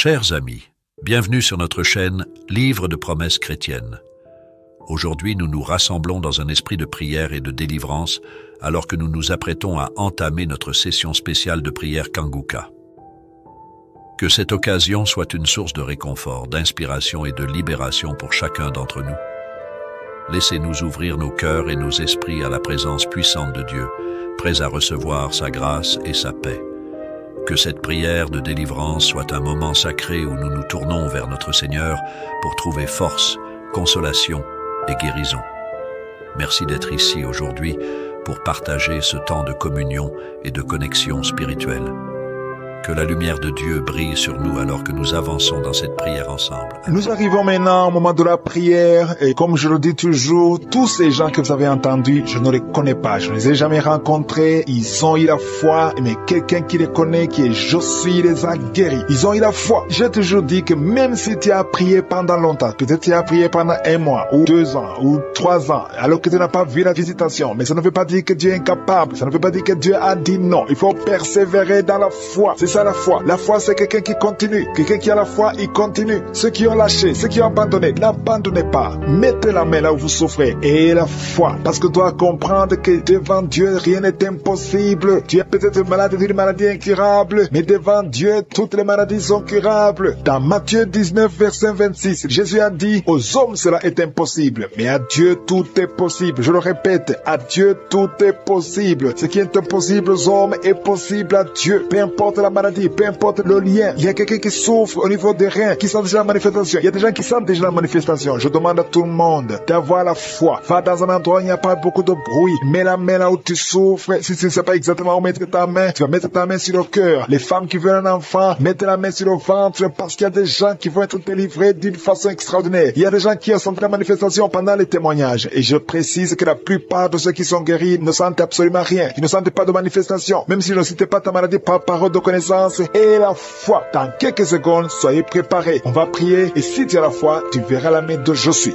Chers amis, bienvenue sur notre chaîne Livre de promesses chrétiennes. Aujourd'hui, nous nous rassemblons dans un esprit de prière et de délivrance alors que nous nous apprêtons à entamer notre session spéciale de prière Kanguka. Que cette occasion soit une source de réconfort, d'inspiration et de libération pour chacun d'entre nous. Laissez-nous ouvrir nos cœurs et nos esprits à la présence puissante de Dieu, prêts à recevoir sa grâce et sa paix. Que cette prière de délivrance soit un moment sacré où nous nous tournons vers notre Seigneur pour trouver force, consolation et guérison. Merci d'être ici aujourd'hui pour partager ce temps de communion et de connexion spirituelle. Que la lumière de Dieu brille sur nous alors que nous avançons dans cette prière ensemble. Nous arrivons maintenant au moment de la prière et comme je le dis toujours, tous ces gens que vous avez entendus, je ne les connais pas, je ne les ai jamais rencontrés, ils ont eu la foi, mais quelqu'un qui les connaît, qui est Josué, les a guéris. Ils ont eu la foi. J'ai toujours dit que même si tu as prié pendant longtemps, peut-être tu as prié pendant 1 mois, ou 2 ans, ou 3 ans, alors que tu n'as pas vu la visitation, mais ça ne veut pas dire que Dieu est incapable, ça ne veut pas dire que Dieu a dit non. Il faut persévérer dans la foi. C'est ça la foi. La foi, c'est quelqu'un qui continue. Quelqu'un qui a la foi, il continue. Ceux qui ont lâché, ceux qui ont abandonné, n'abandonnez pas. Mettez la main là où vous souffrez. Et la foi. Parce que tu dois comprendre que devant Dieu, rien n'est impossible. Tu es peut-être malade d'une maladie incurable, mais devant Dieu, toutes les maladies sont curables. Dans Matthieu 19, verset 26, Jésus a dit, aux hommes cela est impossible, mais à Dieu tout est possible. Je le répète, à Dieu tout est possible. Ce qui est impossible aux hommes est possible à Dieu. Peu importe la maladie, peu importe le lien. Il y a quelqu'un qui souffre au niveau des reins, qui sent déjà la manifestation. Il y a des gens qui sentent déjà la manifestation. Je demande à tout le monde d'avoir la foi. Va dans un endroit où il n'y a pas beaucoup de bruit. Mets la main là où tu souffres. Si tu ne sais pas exactement où mettre ta main, tu vas mettre ta main sur le cœur. Les femmes qui veulent un enfant, mettez la main sur le ventre parce qu'il y a des gens qui vont être délivrés d'une façon extraordinaire. Il y a des gens qui ont senti la manifestation pendant les témoignages. Et je précise que la plupart de ceux qui sont guéris ne sentent absolument rien. Ils ne sentent pas de manifestation. Même si je ne citais pas ta maladie par parole de connaissance, et la foi. Dans quelques secondes, soyez préparés. On va prier et si tu as la foi, tu verras la main de Josué.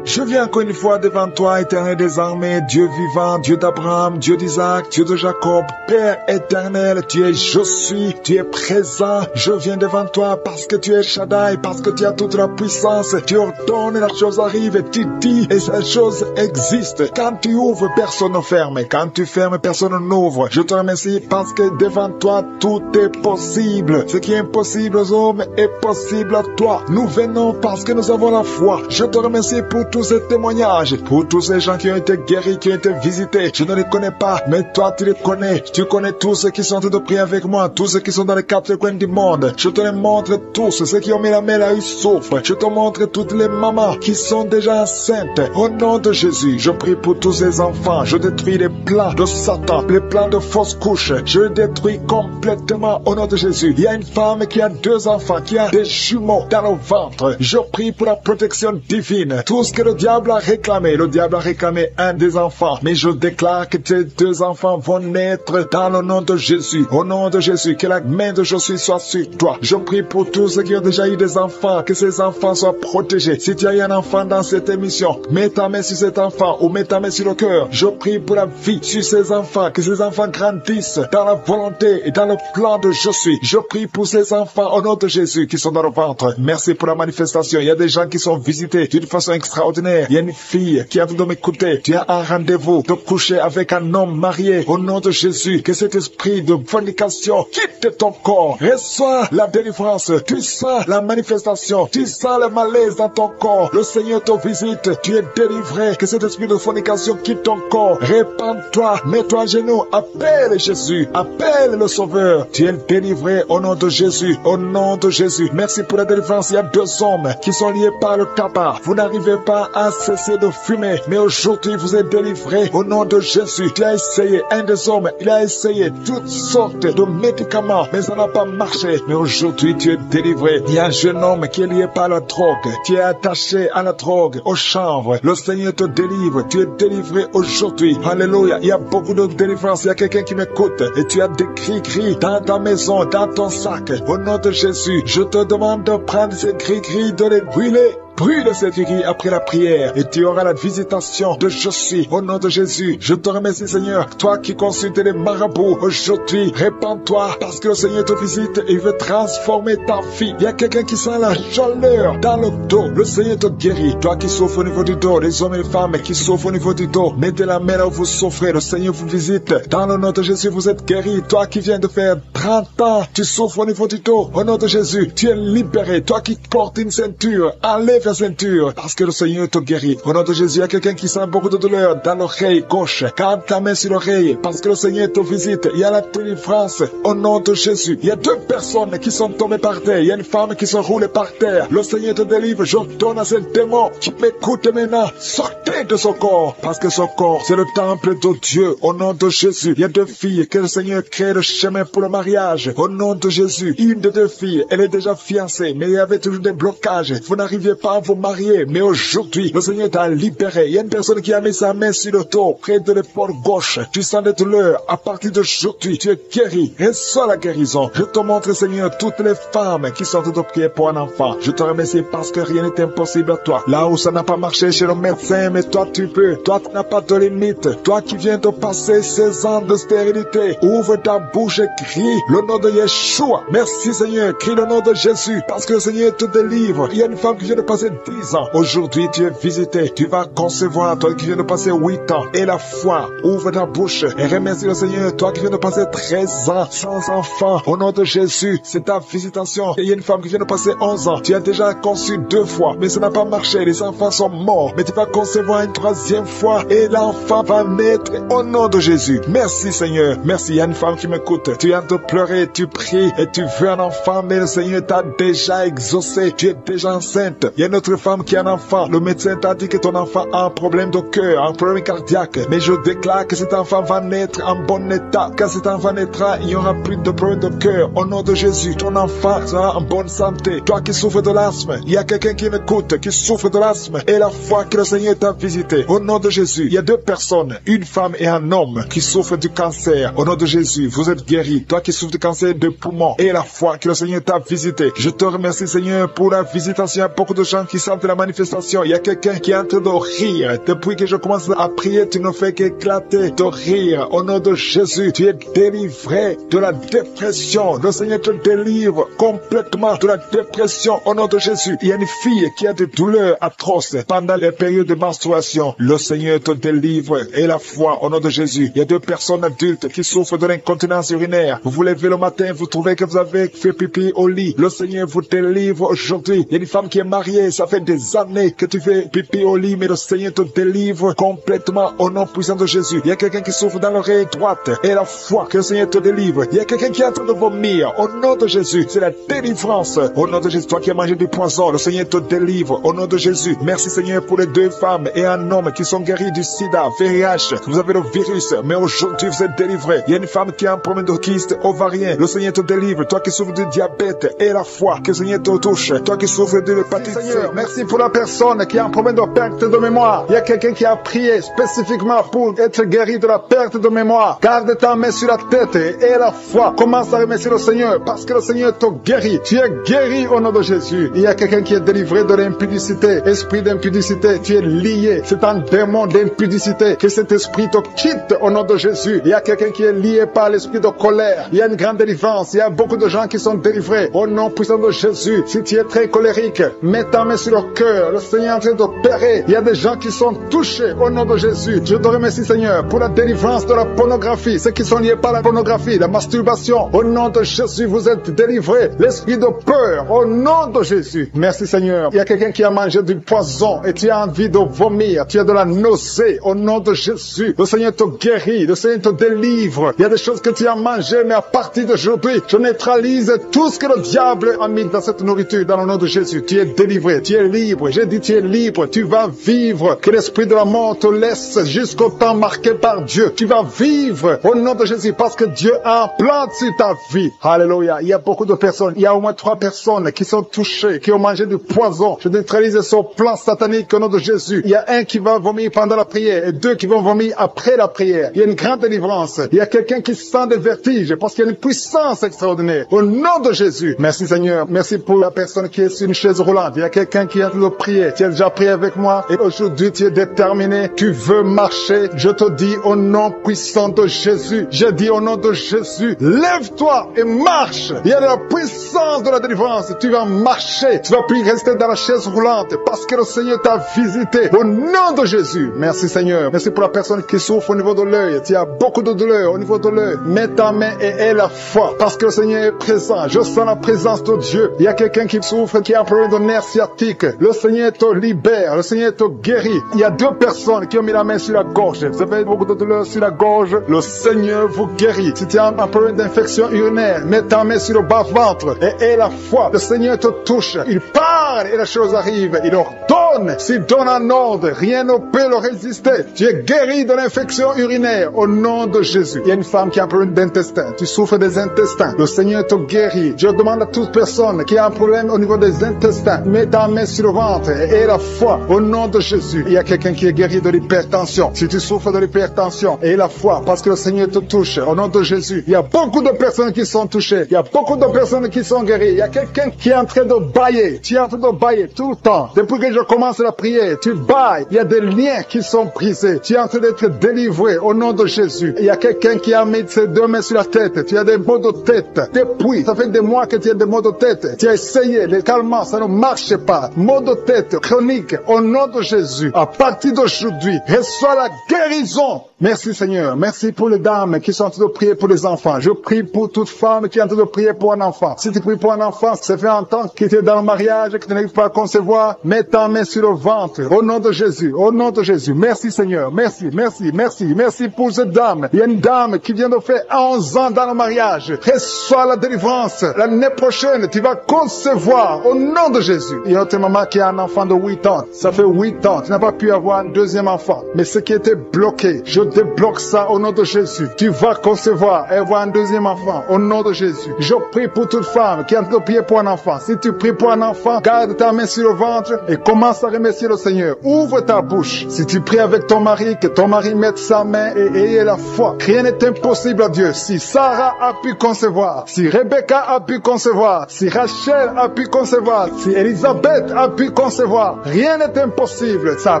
Je viens encore une fois devant toi, éternel des armées, Dieu vivant, Dieu d'Abraham, Dieu d'Isaac, Dieu de Jacob, Père éternel, tu es Josué, tu es présent. Je viens devant toi parce que tu es Shaddai, parce que tu as toute la puissance. Tu ordonnes, la chose arrive, et tu dis, et cette chose existe. Quand tu ouvres, personne ne ferme. Quand tu fermes, personne n'ouvre. Je te remercie parce que devant toi, tout est possible. Ce qui est impossible aux hommes est possible à toi. Nous venons parce que nous avons la foi. Je te remercie pour tous ces témoignages, pour tous ces gens qui ont été guéris, qui ont été visités. Je ne les connais pas, mais toi tu les connais. Tu connais tous ceux qui sont en train de prier avec moi, tous ceux qui sont dans les 4 coins du monde. Je te les montre tous, ceux qui ont mis la main là, ils souffrent. Je te montre toutes les mamans qui sont déjà enceintes. Au nom de Jésus, je prie pour tous ces enfants. Je détruis les plans de Satan, les plans de fausses couches. Je les détruis complètement au nom de Jésus. Il y a une femme qui a 2 enfants, qui a des jumeaux dans le ventre. Je prie pour la protection divine. Tout ce que le diable a réclamé un des enfants, mais je déclare que tes 2 enfants vont naître dans le nom de Jésus. Au nom de Jésus, que la main de Jésus soit sur toi. Je prie pour tous ceux qui ont déjà eu des enfants, que ces enfants soient protégés. Si tu as eu un enfant dans cette émission, mets ta main sur cet enfant ou mets ta main sur le cœur. Je prie pour la vie sur ces enfants, que ces enfants grandissent dans la volonté et dans le plan de Jésus. Je prie pour ces enfants au nom de Jésus qui sont dans le ventre. Merci pour la manifestation. Il y a des gens qui sont visités d'une façon extraordinaire. Il y a une fille qui a envie de m'écouter. Tu as un rendez-vous de coucher avec un homme marié. Au nom de Jésus, que cet esprit de fornication quitte ton corps. Reçois la délivrance. Tu sens la manifestation. Tu sens le malaise dans ton corps. Le Seigneur te visite. Tu es délivré. Que cet esprit de fornication quitte ton corps. Répands-toi. Mets-toi à genoux. Appelle Jésus. Appelle le Sauveur. Tu es délivré au nom de Jésus. Au nom de Jésus. Merci pour la délivrance. Il y a 2 hommes qui sont liés par le tabac. Vous n'arrivez pas à cesser de fumer, mais aujourd'hui vous êtes délivré au nom de Jésus. Tu as essayé, un des hommes, il a essayé toutes sortes de médicaments, mais ça n'a pas marché. Mais aujourd'hui tu es délivré. Il y a un jeune homme qui est lié par la drogue. Tu es attaché à la drogue, au chanvre. Le Seigneur te délivre. Tu es délivré aujourd'hui. Alléluia. Il y a beaucoup de délivrance. Il y a quelqu'un qui m'écoute et tu as des gris-gris dans ta maison, dans ton sac. Au nom de Jésus, je te demande de prendre ces gris-gris, de les brûler brûle cette guérison après la prière et tu auras la visitation de je suis. Au nom de Jésus, je te remercie Seigneur. Toi qui consultes les marabouts aujourd'hui, répands-toi parce que le Seigneur te visite et il veut transformer ta vie. Il y a quelqu'un qui sent la chaleur dans le dos. Le Seigneur te guérit. Toi qui souffres au niveau du dos, les hommes et les femmes qui souffrent au niveau du dos, mettez la main là où vous souffrez. Le Seigneur vous visite. Dans le nom de Jésus, vous êtes guéri. Toi qui viens de faire 30 ans, tu souffres au niveau du dos. Au nom de Jésus, tu es libéré. Toi qui portes une ceinture, enlève la ceinture parce que le Seigneur te guérit. Au nom de Jésus, il y a quelqu'un qui sent beaucoup de douleur dans l'oreille gauche. Garde ta main sur l'oreille parce que le Seigneur te visite. Il y a la délivrance au nom de Jésus. Il y a 2 personnes qui sont tombées par terre. Il y a une femme qui se roule par terre. Le Seigneur te délivre. Je donne à ce démon qui m'écoute maintenant. Sortez de son corps parce que son corps, c'est le temple de Dieu. Au nom de Jésus, il y a 2 filles que le Seigneur crée le chemin pour le mariage. Au nom de Jésus, une des 2 filles, elle est déjà fiancée, mais il y avait toujours des blocages. Vous n'arriviez pas à vous marier, mais aujourd'hui, le Seigneur t'a libéré. Il y a une personne qui a mis sa main sur le dos, près de l'épaule gauche. Tu sens des douleurs. À partir d'aujourd'hui, tu es guéri. Reçois la guérison. Je te montre, Seigneur, toutes les femmes qui sont de prier pour un enfant. Je te remercie parce que rien n'est impossible à toi. Là où ça n'a pas marché chez le médecin, mais toi tu peux. Toi tu n'as pas de limite. Toi qui viens de passer 16 ans de stérilité, ouvre ta bouche et crie le nom de Yeshua. Merci Seigneur, crie le nom de Jésus parce que le Seigneur te délivre. Il y a une femme qui vient de passer 10 ans. Aujourd'hui tu es visité. Tu vas concevoir. Toi qui viens de passer 8 ans. Et la foi, ouvre ta bouche et remercie le Seigneur. Toi qui viens de passer 13 ans sans enfant. Au nom de Jésus, c'est ta visitation. Et il y a une femme qui vient de passer 11 ans. Tu as déjà conçu 2 fois, mais ça n'a pas marché. Les enfants sont morts. Mais tu vas concevoir une 3e fois et l'enfant va naître au nom de Jésus. Merci Seigneur. Merci. Il y a une femme qui m'écoute. Tu viens de pleurer, tu pries et tu veux un enfant, mais le Seigneur t'a déjà exaucé. Tu es déjà enceinte. Il y a une autre femme qui a un enfant. Le médecin t'a dit que ton enfant a un problème de cœur, un problème cardiaque. Mais je déclare que cet enfant va naître en bon état. Quand cet enfant naîtra, il n'y aura plus de problème de cœur. Au nom de Jésus, ton enfant sera en bonne santé. Toi qui souffres de l'asthme, il y a quelqu'un qui m'écoute, qui souffre de l'asthme et la foi que le Seigneur t'a visité. Au nom de Jésus, il y a 2 personnes, une femme et un homme qui souffrent du cancer. Au nom de Jésus, vous êtes guéris. Toi qui souffres du cancer de poumon et la foi que le Seigneur t'a visité. Je te remercie Seigneur pour la visitation. Il y a beaucoup de gens qui sentent la manifestation. Il y a quelqu'un qui est en train de rire. Depuis que je commence à prier, tu ne fais qu'éclater de rire. Au nom de Jésus, tu es délivré de la dépression. Le Seigneur te délivre complètement de la dépression. Au nom de Jésus, il y a une fille qui a des douleurs atroces pendant les périodes de menstruation. Le Seigneur te délivre et la foi au nom de Jésus. Il y a 2 personnes adultes qui souffrent de l'incontinence urinaire. Vous vous levez le matin, vous trouvez que vous avez fait pipi au lit. Le Seigneur vous délivre aujourd'hui. Il y a une femme qui est mariée, ça fait des années que tu fais pipi au lit, mais le Seigneur te délivre complètement au nom puissant de Jésus. Il y a quelqu'un qui souffre dans l'oreille droite et la foi que le Seigneur te délivre. Il y a quelqu'un qui est en train de vomir au nom de Jésus. C'est la délivrance au nom de Jésus. Toi qui as mangé du poison, le Seigneur te délivre au nom de Jésus. Merci Seigneur pour les 2 femmes et un homme qui sont guéris du sida, VIH. Vous avez le virus, mais aujourd'hui vous êtes délivrés. Il y a une femme qui a un problème de kyste ovarien. Le Seigneur te délivre. Toi qui souffres du diabète et la foi que le Seigneur te touche. Toi qui souffres de l'hépatite C. Merci pour la personne qui a un problème de perte de mémoire. Il y a quelqu'un qui a prié spécifiquement pour être guéri de la perte de mémoire. Garde ta main sur la tête et la foi. Commence à remercier le Seigneur parce que le Seigneur te guérit. Tu es guéri au nom de Jésus. Il y a quelqu'un qui est délivré de l'impudicité. Esprit d'impudicité, tu es lié. C'est un démon d'impudicité. Que cet esprit te quitte au nom de Jésus. Il y a quelqu'un qui est lié par l'esprit de colère. Il y a une grande délivrance. Il y a beaucoup de gens qui sont délivrés au nom puissant de Jésus. Si tu es très colérique, mets ta main sur le cœur. Le Seigneur est en train d'opérer. Il y a des gens qui sont touchés au nom de Jésus. Je te remercie Seigneur pour la délivrance de la pornographie. Ceux qui sont liés par la pornographie, la masturbation. Au nom de Jésus, vous êtes délivrés. L'esprit de peur, au nom de Jésus. Merci Seigneur. Il y a quelqu'un qui a mangé du poison et tu as envie de vomir. Tu as de la nausée. Au nom de Jésus, le Seigneur te guérit. Le Seigneur te délivre. Il y a des choses que tu as mangées, mais à partir d'aujourd'hui, je neutralise tout ce que le diable a mis dans cette nourriture. Dans le nom de Jésus, tu es délivré. Tu es libre. J'ai dit tu es libre. Tu vas vivre. Que l'esprit de la mort te laisse jusqu'au temps marqué par Dieu. Tu vas vivre au nom de Jésus parce que Dieu a un plan sur ta vie. Alléluia. Il y a beaucoup de personnes. Il y a au moins 3 personnes qui sont touchées, qui ont mangé du poison. Je neutralise son plan satanique au nom de Jésus. Il y a un qui va vomir pendant la prière et 2 qui vont vomir après la prière. Il y a une grande délivrance. Il y a quelqu'un qui sent des vertiges parce qu'il y a une puissance extraordinaire. Au nom de Jésus. Merci Seigneur. Merci pour la personne qui est sur une chaise roulante. Il y a quelqu'un quelqu'un qui est en train de prier. Tu as déjà prié avec moi et aujourd'hui tu es déterminé. Tu veux marcher. Je te dis au nom puissant de Jésus. Je dis au nom de Jésus, lève-toi et marche. Il y a de la puissance de la délivrance. Tu vas marcher. Tu vas plus rester dans la chaise roulante parce que le Seigneur t'a visité. Au nom de Jésus. Merci Seigneur. Merci pour la personne qui souffre au niveau de l'œil. Tu as beaucoup de douleur au niveau de l'œil. Mets ta main et aie la foi parce que le Seigneur est présent. Je sens la présence de Dieu. Il y a quelqu'un qui souffre, qui a un problème de nerf sciatique. Le Seigneur te libère. Le Seigneur te guérit. Il y a deux personnes qui ont mis la main sur la gorge. Vous avez beaucoup de douleur sur la gorge. Le Seigneur vous guérit. Si tu as un problème d'infection urinaire, mets ta main sur le bas-ventre et aie la foi. Le Seigneur te touche. Il parle et la chose arrive. Il ordonne. S'il donne un ordre, rien ne peut le résister. Tu es guéri de l'infection urinaire au nom de Jésus. Il y a une femme qui a un problème d'intestin. Tu souffres des intestins. Le Seigneur te guérit. Je demande à toute personne qui a un problème au niveau des intestins, mets ta main sur le ventre et aie la foi au nom de Jésus. Il y a quelqu'un qui est guéri de l'hypertension. Si tu souffres de l'hypertension, aie la foi parce que le Seigneur te touche au nom de Jésus. Il y a beaucoup de personnes qui sont touchées. Il y a beaucoup de personnes qui sont guéries. Il y a quelqu'un qui est en train de bailler. Tu es en train de bailler tout le temps. Depuis que je commence la prière, tu bailles. Il y a des liens qui sont brisés. Tu es en train d'être délivré au nom de Jésus. Il y a quelqu'un qui a mis ses deux mains sur la tête. Tu as des maux de tête. Depuis, ça fait des mois que tu as des maux de tête. Tu as essayé les calmants, ça ne marche pas. Maux de tête chronique au nom de Jésus. À partir d'aujourd'hui, reçois la guérison. Merci Seigneur. Merci pour les dames qui sont en train de prier pour les enfants. Je prie pour toute femme qui est en train de prier pour un enfant. Si tu pries pour un enfant, ça fait un temps que tu es dans le mariage et que tu n'arrives pas à concevoir, mets ta main sur le ventre. Au nom de Jésus. Au nom de Jésus. Merci Seigneur. Merci, merci, merci. Merci pour cette dame. Il y a une dame qui vient de faire 11 ans dans le mariage. Reçois la délivrance. L'année prochaine, tu vas concevoir au nom de Jésus. Il y a une autre maman qui a un enfant de 8 ans. Ça fait 8 ans. Tu n'as pas pu avoir un deuxième enfant. Mais ce qui était bloqué, je débloque ça au nom de Jésus. Tu vas concevoir et avoir un deuxième enfant au nom de Jésus. Je prie pour toute femme qui est en train de prier pour un enfant. Si tu pries pour un enfant, garde ta main sur le ventre et commence à remercier le Seigneur. Ouvre ta bouche. Si tu pries avec ton mari, que ton mari mette sa main et ayez la foi. Rien n'est impossible à Dieu. Si Sarah a pu concevoir, si Rebecca a pu concevoir, si Rachel a pu concevoir, si Elisabeth a pu concevoir, rien n'est impossible. Sa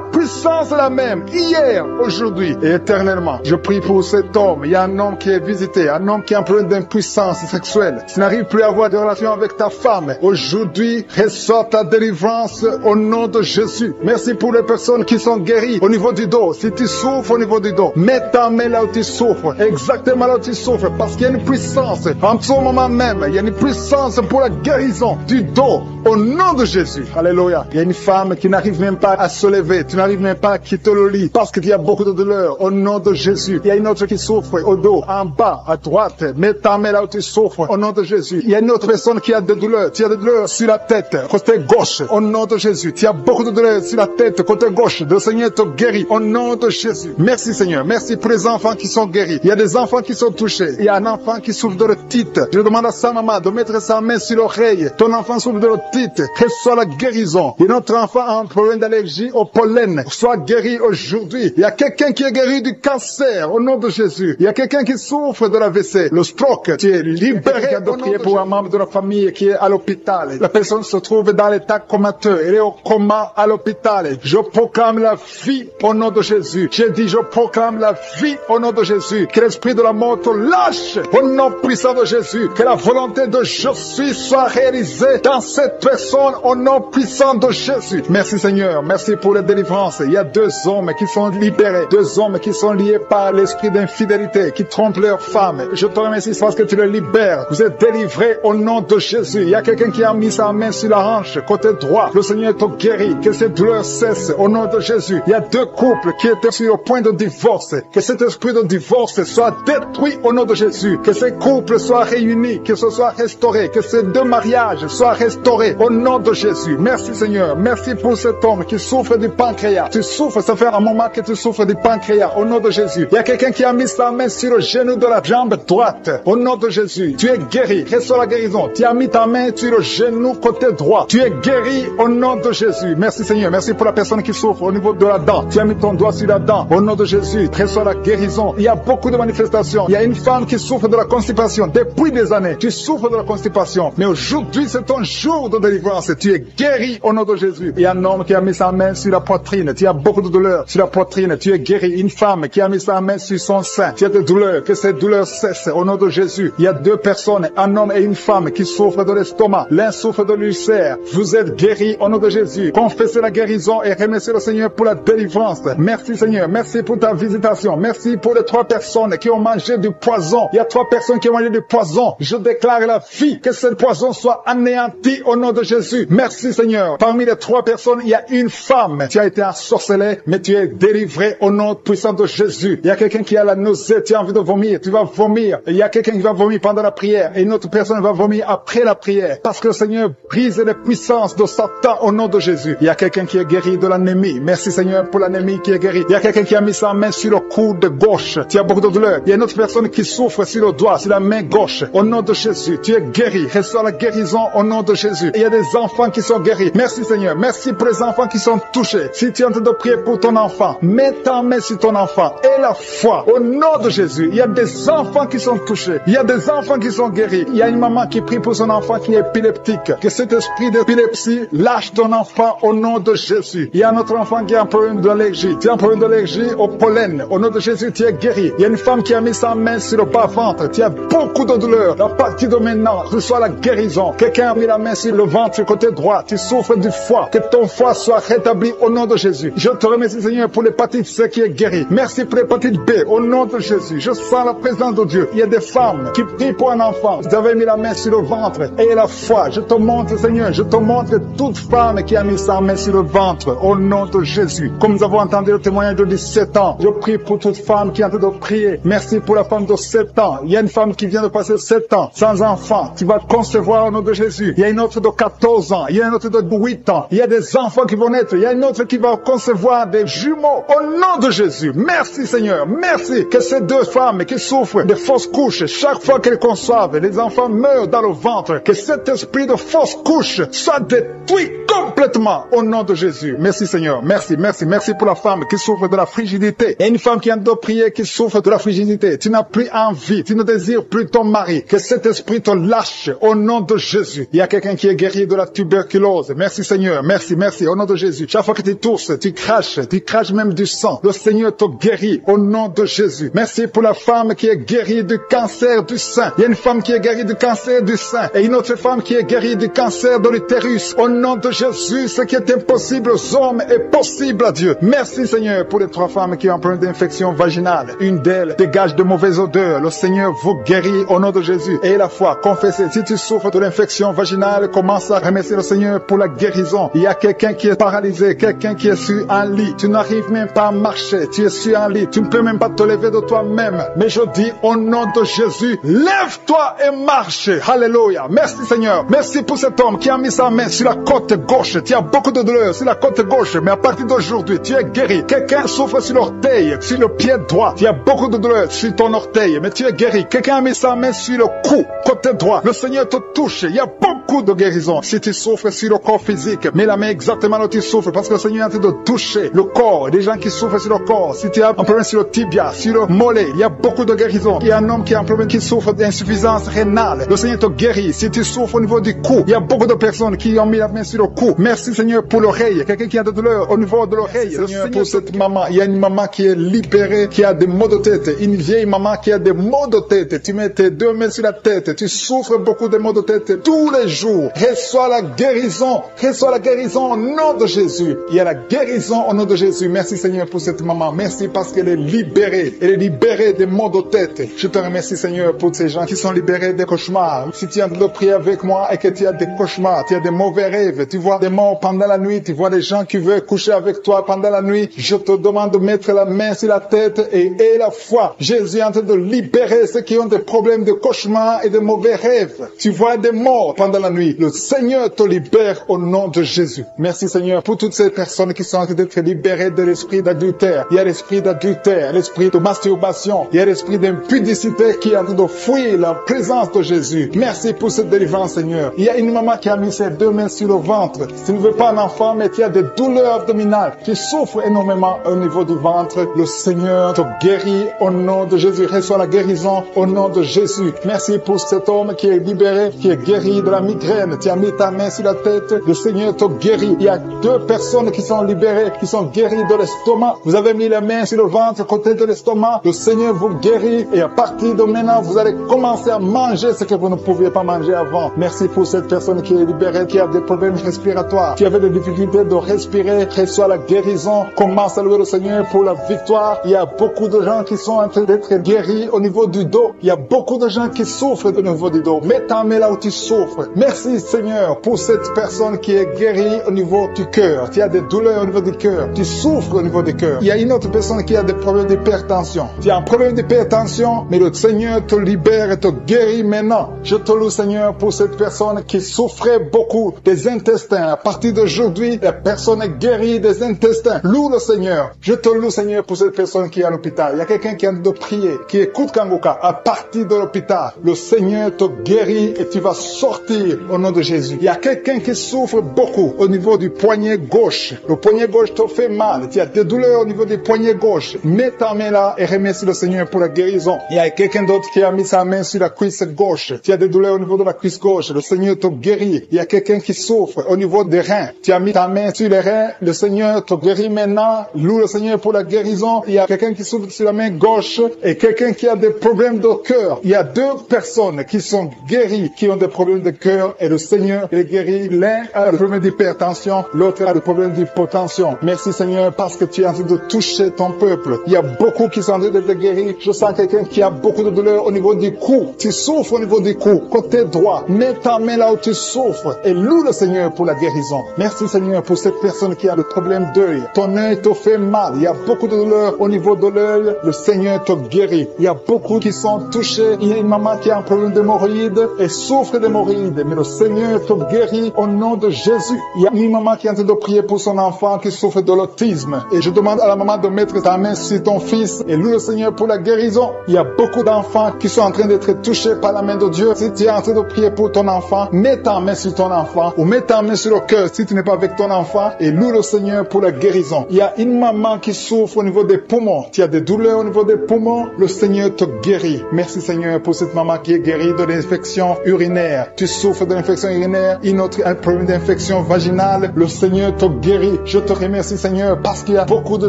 puissance est la même hier, aujourd'hui et éternellement. Je prie pour cet homme. Il y a un homme qui est visité, un homme qui a un problème d'impuissance sexuelle. Tu n'arrives plus à avoir de relation avec ta femme. Aujourd'hui, reçois ta délivrance au nom de Jésus. Merci pour les personnes qui sont guéries au niveau du dos. Si tu souffres au niveau du dos, mets ta main là où tu souffres, exactement là où tu souffres, parce qu'il y a une puissance. En ce moment même, il y a une puissance pour la guérison du dos au nom de Jésus. Alléluia. Il y a une femme qui n'arrive même pas à se lever. Tu n'arrives même pas à quitter le lit parce qu'il y a beaucoup de douleur au nom de Jésus. Il y a une autre qui souffre au dos, en bas, à droite. Mets ta main là où tu souffres au nom de Jésus. Il y a une autre personne qui a des douleurs. Tu as des douleurs sur la tête, côté gauche, au nom de Jésus. Tu as beaucoup de douleurs sur la tête, côté gauche. Le Seigneur te guérit au nom de Jésus. Merci Seigneur. Merci pour les enfants qui sont guéris. Il y a des enfants qui sont touchés. Il y a un enfant qui souffre de l'otite. Je demande à sa maman de mettre sa main sur l'oreille. Ton enfant souffre de l'otite. Reçois la guérison. Et notre enfant a un problème d'allergie au pollen. Sois guéri aujourd'hui. Il y a quelqu'un qui est guéri du cancer au nom de Jésus. Il y a quelqu'un qui souffre de l'AVC, le stroke. Tu es libéré de prier pour un membre de la famille qui est à l'hôpital. La personne se trouve dans l'état comateux. Elle est au coma à l'hôpital. Je proclame la vie au nom de Jésus. J'ai dit, je proclame la vie au nom de Jésus. Que l'esprit de la mort te lâche au nom puissant de Jésus. Que la volonté de je suis soit réalisée dans cette personne au nom puissant de Jésus. Merci Seigneur. Merci pour la délivrance. Il y a 2 hommes qui sont libérés. 2 hommes qui sont liés par l'esprit d'infidélité, qui trompent leurs femmes. Je te remercie parce que tu les libères. Vous êtes délivrés au nom de Jésus. Il y a quelqu'un qui a mis sa main sur la hanche, côté droit. Le Seigneur te guérit. Que cette douleur cesse au nom de Jésus. Il y a 2 couples qui étaient sur le point de divorce. Que cet esprit de divorce soit détruit au nom de Jésus. Que ces couples soient réunis, que ce soit restauré. Que ces 2 mariages soient restaurés au nom de Jésus. Merci Seigneur. Merci pour cet homme qui souffre du pancréas. Tu souffres, ça fait un moment que tu souffres du pancréas au nom de Jésus. Il y a quelqu'un qui a mis sa main sur le genou de la jambe droite au nom de Jésus. Tu es guéri. Reçois la guérison. Tu as mis ta main sur le genou côté droit. Tu es guéri au nom de Jésus. Merci Merci Seigneur. Merci pour la personne qui souffre au niveau de la dent. Tu as mis ton doigt sur la dent. Au nom de Jésus, reçois la guérison. Il y a beaucoup de manifestations. Il y a une femme qui souffre de la constipation depuis des années. Tu souffres de la constipation. Mais aujourd'hui, c'est ton jour de délivrance. Tu es guéri au nom de Jésus. Il y a un homme qui a mis sa main sur la poitrine. Tu as beaucoup de douleurs sur la poitrine. Tu es guéri. Une femme qui a mis sa main sur son sein. Tu as des douleurs. Que ces douleurs cessent au nom de Jésus. Il y a deux personnes, un homme et une femme qui souffrent de l'estomac. L'un souffre de l'ulcère. Vous êtes guéris au nom de Jésus. Confessez la guérison et remerciez le Seigneur pour la délivrance. Merci Seigneur. Merci pour ta visitation. Merci pour les 3 personnes qui ont mangé du poison. Il y a 3 personnes qui ont mangé du poison. Je déclare la vie. Que ce poison soit anéanti au nom de Jésus. Merci Seigneur. Parmi les 3 personnes, il y a une femme. Tu as été ensorcelée, mais tu es délivré au nom puissant de Jésus. Il y a quelqu'un qui a la nausée. Tu as envie de vomir. Tu vas vomir. Il y a quelqu'un qui va vomir pendant la prière. Et une autre personne va vomir après la prière. Parce que le Seigneur brise les puissances de Satan au nom de Jésus. Il y a quelqu'un qui est guéri de l'anémie. Merci Seigneur pour l'anémie qui est guérie. Il y a quelqu'un qui a mis sa main sur le coude gauche. Tu as beaucoup de douleur. Il y a une autre personne qui souffre sur le doigt, sur la main gauche. Au nom de Jésus, tu es guéri. Reçois la guérison au nom de Jésus. Et il y a des enfants qui sont guéris. Merci Seigneur. Merci pour les enfants qui sont touchés. Si tu es en train de prier pour ton enfant, mets ta main sur ton enfant. Et la foi au nom de Jésus. Il y a des enfants qui sont touchés. Il y a des enfants qui sont guéris. Il y a une maman qui prie pour son enfant qui est épileptique. Que cet esprit d'épilepsie lâche ton enfant au nom de Jésus. Il y a un autre enfant qui a un problème d'allergie. Tu as un problème d'allergie au pollen. Au nom de Jésus, tu es guéri. Il y a une femme qui a mis sa main sur le bas-ventre. Tu as beaucoup de douleur. À partir de maintenant, reçois la guérison. Quelqu'un a mis la main sur le ventre côté droit. Tu souffres du foie. Que ton foie soit rétabli au nom de Jésus. Je te remercie Seigneur pour l'hépatite C qui est guérie. Merci pour l'hépatite B au nom de Jésus. Je sens la présence de Dieu. Il y a des femmes qui prient pour un enfant. Vous avez mis la main sur le ventre et la foi. Je te montre Seigneur. Je te montre toute femme qui a mis sa main sur le ventre au nom de Jésus. Comme nous avons entendu le témoignage de 17 ans, je prie pour toute femme qui est en train de prier. Merci pour la femme de 7 ans. Il y a une femme qui vient de passer 7 ans sans enfant. Tu vas concevoir au nom de Jésus. Il y a une autre de 14 ans. Il y a une autre de 8 ans. Il y a des enfants qui vont naître. Il y a une autre qui va concevoir des jumeaux au nom de Jésus. Merci Seigneur. Merci que ces 2 femmes qui souffrent de fausses couches, chaque fois qu'elles conçoivent, les enfants meurent dans le ventre. Que cet esprit de fausse couche soit détruit complètement au nom de Jésus. Merci Seigneur. Merci, merci, merci pour la femme qui souffre de la frigidité. Il y a une femme qui a de prier qui souffre de la frigidité. Tu n'as plus envie, tu ne désires plus ton mari. Que cet esprit te lâche au nom de Jésus. Il y a quelqu'un qui est guéri de la tuberculose. Merci Seigneur. Merci, merci au nom de Jésus. Chaque fois que tu tousses, tu craches même du sang. Le Seigneur te guérit au nom de Jésus. Merci pour la femme qui est guérie du cancer du sein. Il y a une femme qui est guérie du cancer du sein et une autre femme qui est guérie du cancer de l'utérus. Au nom de Jésus, ce qui est impossible aux hommes est possible à Dieu. Merci Seigneur pour les 3 femmes qui ont un problème d'infection vaginale. Une d'elles dégage de mauvaises odeurs. Le Seigneur vous guérit au nom de Jésus. Et la foi, confessez. Si tu souffres de l'infection vaginale, commence à remercier le Seigneur pour la guérison. Il y a quelqu'un qui est paralysé, quelqu'un qui est sur un lit. Tu n'arrives même pas à marcher. Tu es sur un lit. Tu ne peux même pas te lever de toi-même. Mais je dis au nom de Jésus, lève-toi et marche. Alléluia. Merci Seigneur. Merci pour cet homme qui a mis sa main sur la côte gauche. Tu as beaucoup de douleur sur la côte gauche, mais à partir d'aujourd'hui, tu es guéri. Quelqu'un souffre sur l'orteil, sur le pied droit. Tu as beaucoup de douleur sur ton orteil, mais tu es guéri. Quelqu'un a mis sa main sur le cou, côté droit. Le Seigneur te touche. Il y a beaucoup de guérison. Si tu souffres sur le corps physique, mets la main exactement là où tu souffres, parce que le Seigneur est en train de toucher le corps. Des gens qui souffrent sur le corps. Si tu as un problème sur le tibia, sur le mollet, il y a beaucoup de guérison. Il y a un homme qui a un problème qui souffre d'insuffisance rénale. Le Seigneur te guérit. Si tu souffres au niveau du cou, il y a beaucoup de personnes qui ont mis la main sur le cou. Merci Seigneur pour l'oreille. Quelqu'un qui a de douleur au niveau de l'oreille. Seigneur pour cette maman. Il y a une maman qui est libérée, qui a des maux de tête. Une vieille maman qui a des maux de tête. Tu mets tes 2 mains sur la tête. Tu souffres beaucoup de maux de tête tous les jours. Reçois la guérison. Reçois la guérison au nom de Jésus. Il y a la guérison au nom de Jésus. Merci Seigneur pour cette maman. Merci parce qu'elle est libérée. Elle est libérée des maux de tête. Je te remercie Seigneur pour ces gens qui sont libérés des cauchemars. Si tu as de prier avec moi et que tu as des cauchemars, tu as des mauvais rêves, tu vois des morts pendant la nuit, tu vois des gens qui veulent coucher avec toi pendant la nuit, je te demande de mettre la main sur la tête et la foi. Jésus est en train de libérer ceux qui ont des problèmes de cauchemars et de mauvais rêves. Tu vois des morts pendant la nuit. Le Seigneur te libère au nom de Jésus. Merci Seigneur pour toutes ces personnes qui sont en train d'être libérées de l'esprit d'adultère. Il y a l'esprit d'adultère, l'esprit de masturbation, il y a l'esprit d'impudicité qui est en train de fuir la présence de Jésus. Merci pour cette délivrance Seigneur. Il y a une maman qui a mis ses 2 mains sur le ventre. Tu ne veux pas un enfant mais tu as des douleurs abdominales. Tu souffres énormément au niveau du ventre. Le Seigneur te guérit au nom de Jésus. Reçois la guérison au nom de Jésus. Merci pour cet homme qui est libéré, qui est guéri de la migraine. Tu as mis ta main sur la tête. Le Seigneur te guérit. Il y a 2 personnes qui sont libérées, qui sont guéries de l'estomac. Vous avez mis la main sur le ventre, côté de l'estomac. Le Seigneur vous guérit et à partir de maintenant, vous allez commencer à manger ce que vous ne pouviez pas manger avant. Merci pour cette personne qui est libérée, qui a des problèmes respiratoires, qui avait des difficultés de respirer. Reçois la guérison. Commence à louer le Seigneur pour la victoire. Il y a beaucoup de gens qui sont en train d'être guéris au niveau du dos. Il y a beaucoup de gens qui souffrent au niveau du dos. Mets ta main là où tu souffres. Merci Seigneur pour cette personne qui est guérie au niveau du cœur. Tu as des douleurs au niveau du cœur. Tu souffres au niveau du cœur. Il y a une autre personne qui a des problèmes d'hypertension. Tu as un problème d'hypertension, mais le Seigneur te libère et te guérit maintenant. Je te loue Seigneur pour cette personne qui souffrait beaucoup des intestins. À partir d'aujourd'hui, la personne est guérie des intestins. Loue le Seigneur. Je te loue Seigneur pour cette personne qui est à l'hôpital. Il y a quelqu'un qui a de prier, qui écoute Kangoka. À partir de l'hôpital, le Seigneur te guérit et tu vas sortir au nom de Jésus. Il y a quelqu'un qui souffre beaucoup au niveau du poignet gauche. Le poignet gauche te fait mal. Tu as des douleurs au niveau du poignet gauche. Mets ta main là et remercie le Seigneur pour la guérison. Il y a quelqu'un d'autre qui a mis sa main sur la cuisse gauche. Tu as des douleurs au niveau de la cuisse gauche. Le Seigneur te guérit. Il y a quelqu'un qui souffre au niveau des reins. Tu as mis ta main sur les reins. Le Seigneur te guérit maintenant. Loue le Seigneur pour la guérison. Il y a quelqu'un qui souffre sur la main gauche et quelqu'un qui a des problèmes de cœur. Il y a 2 personnes qui sont guéries, qui ont des problèmes de cœur et le Seigneur les guérit. L'un a le problème d'hypertension, l'autre a le problème d'hypotension. Merci Seigneur parce que tu es en train de toucher ton peuple. Il y a beaucoup qui sont en train d'être guéris. Je sens quelqu'un qui a beaucoup de douleur au niveau du cou. Tu souffres au niveau du cou, côté droit. Mets ta main là où tu souffres et loue le Seigneur pour la guérison. Merci Seigneur pour cette personne qui a le problème d'œil. Ton œil te fait mal. Il y a beaucoup de douleur au niveau de l'œil. Le Seigneur te guérit. Il y a beaucoup qui sont touchés. Il y a une maman qui a un problème d'hémorroïdes et souffre d'hémorroïdes. Mais le Seigneur te guérit au nom de Jésus. Il y a une maman qui est en train de prier pour son enfant qui souffre de l'autisme. Et je demande à la maman de mettre ta main sur ton fils et loue le Seigneur pour la guérison. Il y a beaucoup d'enfants qui sont en train d'être touchés par la main de Dieu. Si tu es en train de prier pour ton enfant, mets ta main sur ton enfant ou mets ta main sur le cœur si tu n'es pas avec ton enfant et loue le Seigneur pour la guérison. Il y a une maman qui souffre au niveau des poumons. Tu as des douleurs au niveau des poumons. Le Seigneur te guérit. Merci Seigneur pour cette maman qui est guérie de l'infection urinaire. Tu souffres de l'infection urinaire, une autre a un problème d'infection vaginale. Le Seigneur te guérit. Je te remercie Seigneur parce qu'il y a beaucoup de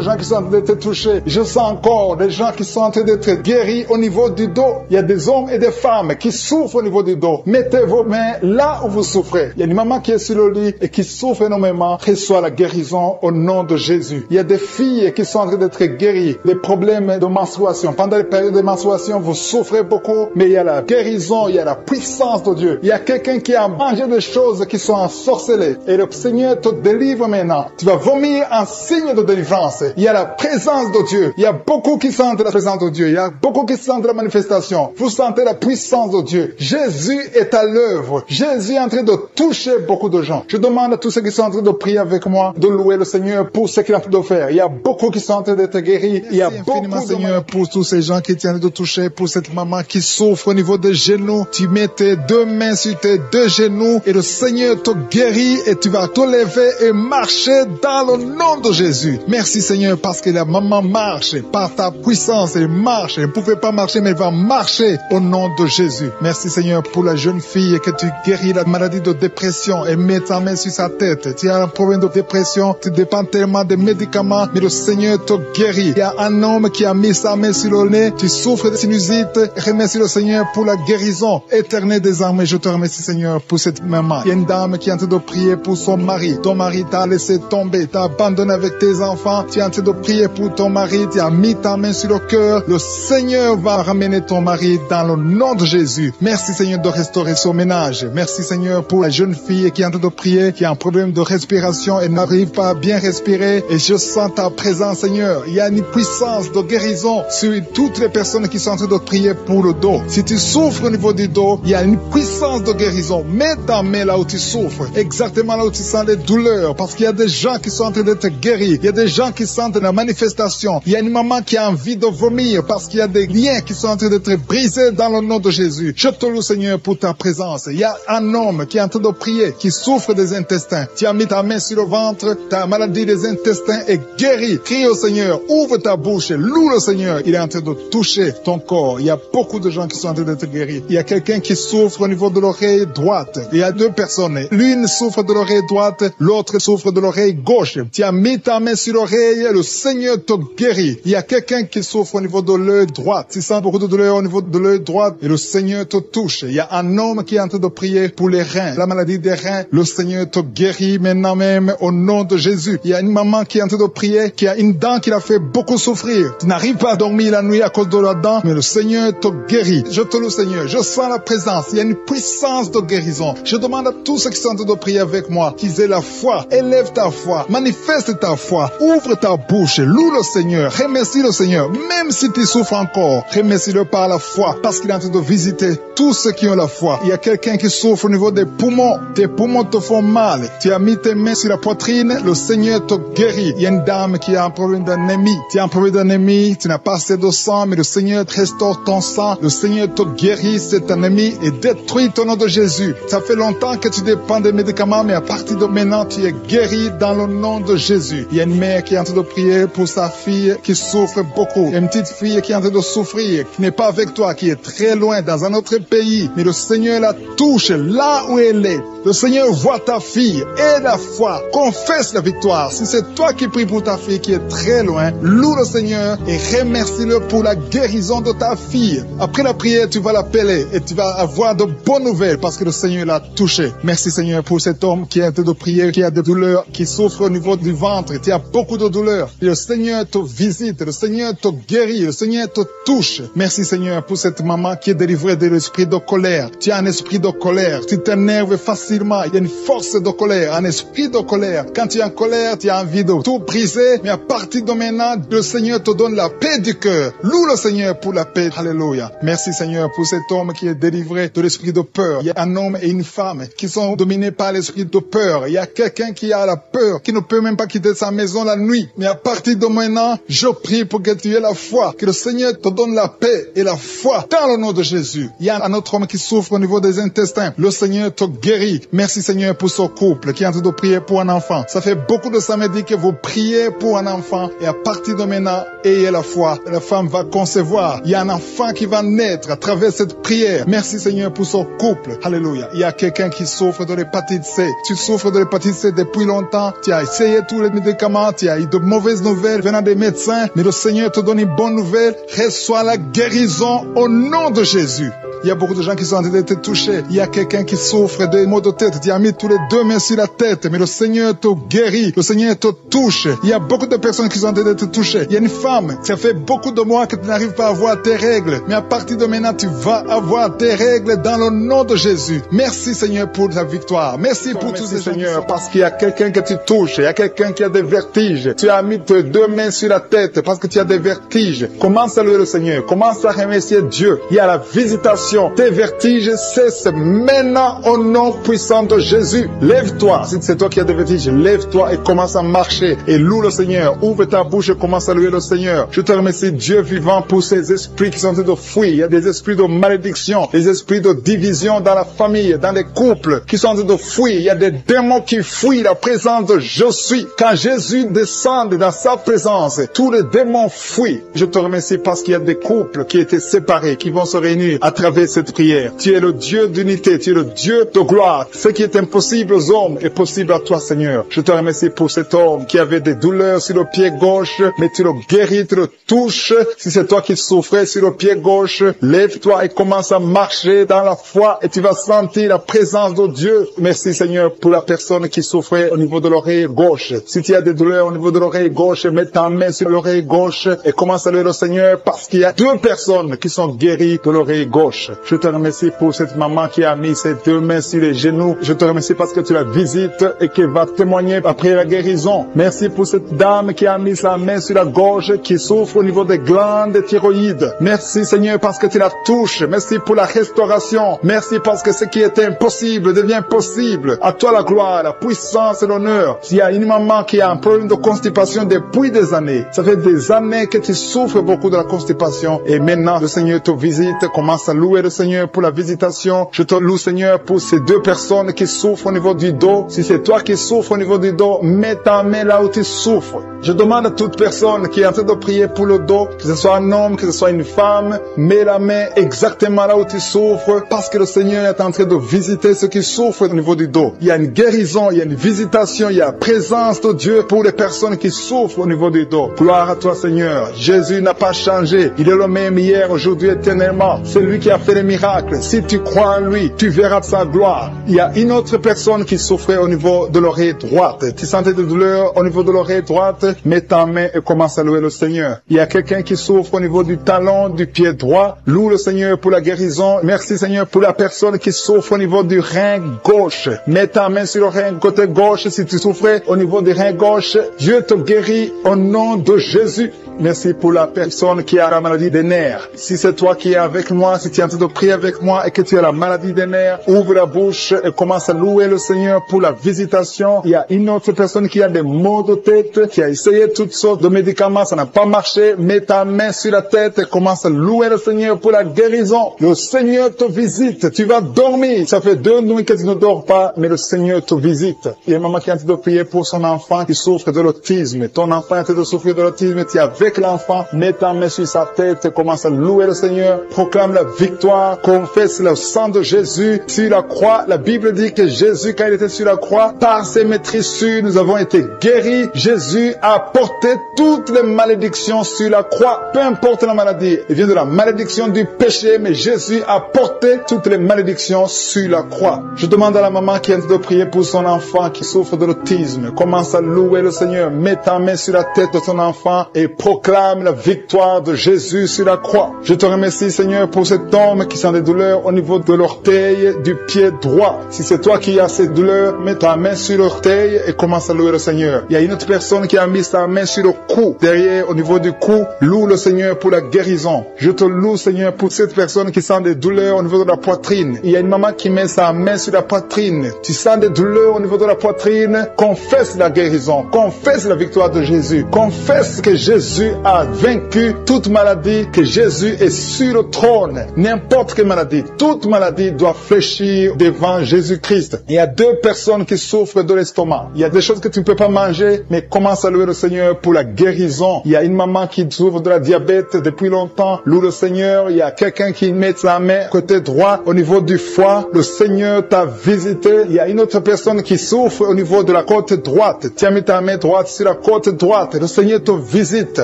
gens qui sont en train d'être touchés. Je sens encore des gens qui sont en train d'être guéris au niveau du dos. Il y a des hommes et des femmes qui souffrent au niveau du dos. Mettez vos mains là où vous souffrez. Il y a une maman qui est sur le lit et qui souffre énormément. Reçois la guérison au nom de Jésus. Il y a des filles qui sont en train d'être guéries. Des problèmes de menstruation. Pendant les périodes de menstruation, vous souffrez beaucoup, mais il y a la guérison, il y a la puissance de Dieu. Il y a quelqu'un qui a mangé des choses qui sont ensorcelées. Et le Seigneur te délivre maintenant. Tu vas vomir un signe de délivrance. Il y a la présence de Dieu. Il y a beaucoup qui sentent la présence de Dieu. Il y a beaucoup qui sentent la manifestation. Vous sentez la puissance de Dieu. Jésus est à l'œuvre. Jésus est en train de toucher beaucoup de gens. Je demande à tous ceux qui sont en train de prier avec moi de louer le Seigneur pour ce qu'il est en train de faire. Il y a beaucoup qui sont en train d'être guéris. Il y a beaucoup, Seigneur, pour tous ces gens qui tiennent de toucher, pour cette maman qui souffre au niveau des genoux. Tu mets tes 2 mains sur tes 2 genoux et le Seigneur te guérit et tu vas te lever et marcher dans le nom de Jésus. Merci Seigneur parce que la maman marche par ta puissance. Elle marche. Elle ne pouvait pas marcher mais elle va marcher au nom de Jésus. Merci Seigneur pour la jeune fille que tu guéris la maladie de dépression et mets ta main sur sa tête. Tu as un problème de dépression. Tu dépends tellement des médicaments mais le Seigneur te guérit. Il y a un homme qui a mis sa main sur le nez. Tu souffres de sinusite. Remercie le Seigneur pour la guérison éternelle des armées. Je te remercie Seigneur pour cette maman. Il y a une dame qui est en train de prier pour son mari. Ton mari t'a laissé tomber, t'a abandonné avec tes enfants. Tu es en train de prier pour ton mari. Tu as mis ta main sur le cœur. Le Seigneur va ramener ton mari dans le nom de Jésus. Merci Seigneur de restaurer son ménage. Merci Seigneur pour la jeune fille qui est en train de prier, qui a un problème de respiration et n'arrive pas à bien respirer. Et je sens ta présence Seigneur. Il y a une puissance de guérison sur toutes les personnes qui sont en train de prier pour le dos. Si tu souffres au niveau du dos, il y a une puissance de guérison guérison. Mets ta main là où tu souffres, exactement là où tu sens les douleurs, parce qu'il y a des gens qui sont en train d'être guéris. Il y a des gens qui sentent la manifestation. Il y a une maman qui a envie de vomir parce qu'il y a des liens qui sont en train d'être brisés dans le nom de Jésus. Je te loue, Seigneur, pour ta présence. Il y a un homme qui est en train de prier, qui souffre des intestins. Tu as mis ta main sur le ventre, ta maladie des intestins est guérie. Crie au Seigneur, ouvre ta bouche, loue le Seigneur. Il est en train de toucher ton corps. Il y a beaucoup de gens qui sont en train d'être guéris. Il y a quelqu'un qui souffre au niveau de l'oreille droite. Il y a deux personnes. L'une souffre de l'oreille droite, l'autre souffre de l'oreille gauche. Tu as mis ta main sur l'oreille, le Seigneur te guérit. Il y a quelqu'un qui souffre au niveau de l'œil droit. Tu sens beaucoup de douleur au niveau de l'œil droit et le Seigneur te touche. Il y a un homme qui est en train de prier pour les reins. La maladie des reins, le Seigneur te guérit maintenant même au nom de Jésus. Il y a une maman qui est en train de prier, qui a une dent qui l'a fait beaucoup souffrir. Tu n'arrives pas à dormir la nuit à cause de la dent, mais le Seigneur te guérit. Je te loue, Seigneur. Je sens la présence. Il y a une puissance de guérison. Je demande à tous ceux qui sont en train de prier avec moi qu'ils aient la foi. Élève ta foi. Manifeste ta foi. Ouvre ta bouche. Loue le Seigneur. Remercie le Seigneur. Même si tu souffres encore, remercie-le par la foi, parce qu'il est en train de visiter tous ceux qui ont la foi. Il y a quelqu'un qui souffre au niveau des poumons. Tes poumons te font mal. Tu as mis tes mains sur la poitrine. Le Seigneur te guérit. Il y a une dame qui a un problème d'anémie. Tu as un problème d'anémie. Tu n'as pas assez de sang, mais le Seigneur te restaure ton sang. Le Seigneur te guérit cette anémie et détruit au nom de Jésus. Ça fait longtemps que tu dépends des médicaments, mais à partir de maintenant, tu es guéri dans le nom de Jésus. Il y a une mère qui est en train de prier pour sa fille qui souffre beaucoup. Il y a une petite fille qui est en train de souffrir, qui n'est pas avec toi, qui est très loin dans un autre pays. Mais le Seigneur la touche là où elle est. Le Seigneur voit ta fille et la foi. Confesse la victoire. Si c'est toi qui pries pour ta fille qui est très loin, loue le Seigneur et remercie-le pour la guérison de ta fille. Après la prière, tu vas l'appeler et tu vas avoir de bonnes nouvelles parce que le Seigneur l'a touché. Merci Seigneur pour cet homme qui est en train de prier, qui a des douleurs, qui souffre au niveau du ventre. Tu as beaucoup de douleurs. Et le Seigneur te visite, le Seigneur te guérit, le Seigneur te touche. Merci Seigneur pour cette maman qui est délivrée de l'esprit de colère. Tu as un esprit de colère. Tu t'énerves facilement. Il y a une force de colère, un esprit de colère. Quand tu es en colère, tu as envie de tout briser. Mais à partir de maintenant, le Seigneur te donne la paix du cœur. Loue le Seigneur pour la paix. Alléluia. Merci Seigneur pour cet homme qui est délivré de l'esprit de peur. Il y a un homme et une femme qui sont dominés par l'esprit de peur. Il y a quelqu'un qui a la peur, qui ne peut même pas quitter sa maison la nuit. Mais à partir de maintenant, je prie pour que tu aies la foi, que le Seigneur te donne la paix et la foi dans le nom de Jésus. Il y a un autre homme qui souffre au niveau des intestins. Le Seigneur te guérit. Merci Seigneur pour ce couple qui est en train de prier pour un enfant. Ça fait beaucoup de samedis que vous priez pour un enfant et à partir de maintenant, ayez la foi. La femme va concevoir. Il y a un enfant qui va naître à travers cette prière. Merci Seigneur pour ce couple. Alléluia. Il y a quelqu'un qui souffre de l'hépatite C. Tu souffres de l'hépatite C depuis longtemps. Tu as essayé tous les médicaments. Tu as eu de mauvaises nouvelles venant des médecins. Mais le Seigneur te donne une bonne nouvelle. Reçois la guérison au nom de Jésus. Il y a beaucoup de gens qui sont en train d'être touchés. Il y a quelqu'un qui souffre de maux de tête. Tu as mis tous les deux mains sur la tête, mais le Seigneur te guérit. Le Seigneur te touche. Il y a beaucoup de personnes qui sont en train d'être touchées. Il y a une femme, ça fait beaucoup de mois que tu n'arrives pas à avoir tes règles. Mais à partir de maintenant, tu vas avoir tes règles dans le nom de Jésus. Merci Seigneur pour ta victoire. Merci pour tous ces Seigneur, parce qu'il y a quelqu'un que tu touches. Il y a quelqu'un qui a des vertiges. Tu as mis tes deux mains sur la tête parce que tu as des vertiges. Commence à louer le Seigneur. Commence à remercier Dieu. Il y a la visitation. Tes vertiges cessent maintenant au nom puissant de Jésus. Lève-toi. Si c'est toi qui as des vertiges, lève-toi et commence à marcher. Et loue le Seigneur. Ouvre ta bouche et commence à louer le Seigneur. Je te remercie Dieu vivant pour ces esprits qui sont en train de fuir. Il y a des esprits de malédiction, des esprits de division dans la famille, dans les couples qui sont en train de fuir. Il y a des démons qui fuient la présence de Je suis. Quand Jésus descend dans sa présence, tous les démons fuient. Je te remercie parce qu'il y a des couples qui étaient séparés, qui vont se réunir à travers cette prière. Tu es le Dieu d'unité, tu es le Dieu de gloire. Ce qui est impossible aux hommes est possible à toi, Seigneur. Je te remercie pour cet homme qui avait des douleurs sur le pied gauche, mais tu le guéris, tu le touches. Si c'est toi qui souffrais sur le pied gauche, lève-toi et commence à marcher dans la foi et tu vas sentir la présence de Dieu. Merci, Seigneur, pour la personne qui souffrait au niveau de l'oreille gauche. Si tu as des douleurs au niveau de l'oreille gauche, mets ta main sur l'oreille gauche et commence à louer le Seigneur parce qu'il y a deux personnes qui sont guéries de l'oreille gauche. Je te remercie pour cette maman qui a mis ses deux mains sur les genoux. Je te remercie parce que tu la visites et qu'elle va témoigner après la guérison. Merci pour cette dame qui a mis sa main sur la gorge, qui souffre au niveau des glandes thyroïdes. Merci Seigneur parce que tu la touches. Merci pour la restauration. Merci parce que ce qui est impossible devient possible. À toi la gloire, la puissance et l'honneur. S'il y a une maman qui a un problème de constipation depuis des années, ça fait des années que tu souffres beaucoup de la constipation et maintenant le Seigneur te visite, commence à louer le Seigneur pour la visitation. Je te loue Seigneur pour ces deux personnes qui souffrent au niveau du dos. Si c'est toi qui souffres au niveau du dos, mets ta main là où tu souffres. Je demande à toute personne qui est en train de prier pour le dos, que ce soit un homme, que ce soit une femme, mets la main exactement là où tu souffres, parce que le Seigneur est en train de visiter ceux qui souffrent au niveau du dos. Il y a une guérison, il y a une visitation, il y a la présence de Dieu pour les personnes qui souffrent au niveau du dos. Gloire à toi Seigneur. Jésus n'a pas changé. Il est le même hier, aujourd'hui, éternellement. C'est lui qui a fait les miracles. Si tu crois en lui, tu verras sa gloire. Il y a une autre personne qui souffrait au niveau de l'oreille droite. Tu sentais des douleurs au niveau de l'oreille droite, mets ta main et commence à louer le Seigneur. Il y a quelqu'un qui souffre au niveau du talon du pied droit. Loue le Seigneur pour la guérison. Merci Seigneur pour la personne qui souffre au niveau du rein gauche. Mets ta main sur le rein côté gauche si tu souffrais au niveau du rein gauche. Dieu te guérit au nom de Jésus. Merci pour la personne qui a la maladie des nerfs. Si c'est toi qui es avec moi, si tu es en train de prier avec moi et que tu as la maladie des nerfs, ouvre la bouche et commence à louer le Seigneur pour la visitation. Il y a une autre personne qui a des maux de tête, qui a essayé toutes sortes de médicaments, ça n'a pas marché. Mets ta main sur la tête et commence à louer le Seigneur pour la guérison. Le Seigneur te visite. Tu vas dormir. Ça fait 2 nuits que tu ne dors pas, mais le Seigneur te visite. Il y a une maman qui est en train de prier pour son enfant qui souffre de l'autisme. Ton enfant est en train de souffrir de l'autisme, tu es avec l'enfant, mets ta main sur sa tête, commence à louer le Seigneur, proclame la victoire, confesse le sang de Jésus sur la croix. La Bible dit que Jésus, quand il était sur la croix, par ses maîtrissures, nous avons été guéris. Jésus a porté toutes les malédictions sur la croix, peu importe la maladie. Il vient de la malédiction du péché, mais Jésus a porté toutes les malédictions sur la croix. Je demande à la maman qui est en train de prier pour son enfant qui souffre de l'autisme, commence à louer le Seigneur, mets ta main sur la tête de son enfant et proclame la victoire de Jésus sur la croix. Je te remercie Seigneur pour cet homme qui sent des douleurs au niveau de l'orteil du pied droit. Si c'est toi qui as ces douleurs, mets ta main sur l'orteil et commence à louer le Seigneur. Il y a une autre personne qui a mis sa main sur le cou, derrière au niveau du cou. Loue le Seigneur pour la guérison. Je te loue Seigneur pour cette personne qui sent des douleurs au niveau de la poitrine. Il y a une maman qui met sa main sur la poitrine. Tu sens des douleurs au niveau de la poitrine, confesse la guérison, confesse la victoire de Jésus, confesse que Jésus a vaincu toute maladie, que Jésus est sur le trône. N'importe quelle maladie, toute maladie doit fléchir devant Jésus-Christ. Il y a 2 personnes qui souffrent de l'estomac. Il y a des choses que tu ne peux pas manger, mais commence à louer le Seigneur pour la guérison. Il y a une maman qui souffre de la diabète depuis longtemps. Loue le Seigneur. Il y a quelqu'un qui met sa main côté droit au niveau du foie. Le Seigneur t'a visité. Il y a une autre personne qui souffre au niveau de la côte droite. Tu as mis ta main droite sur la côte droite. Le Seigneur te visite.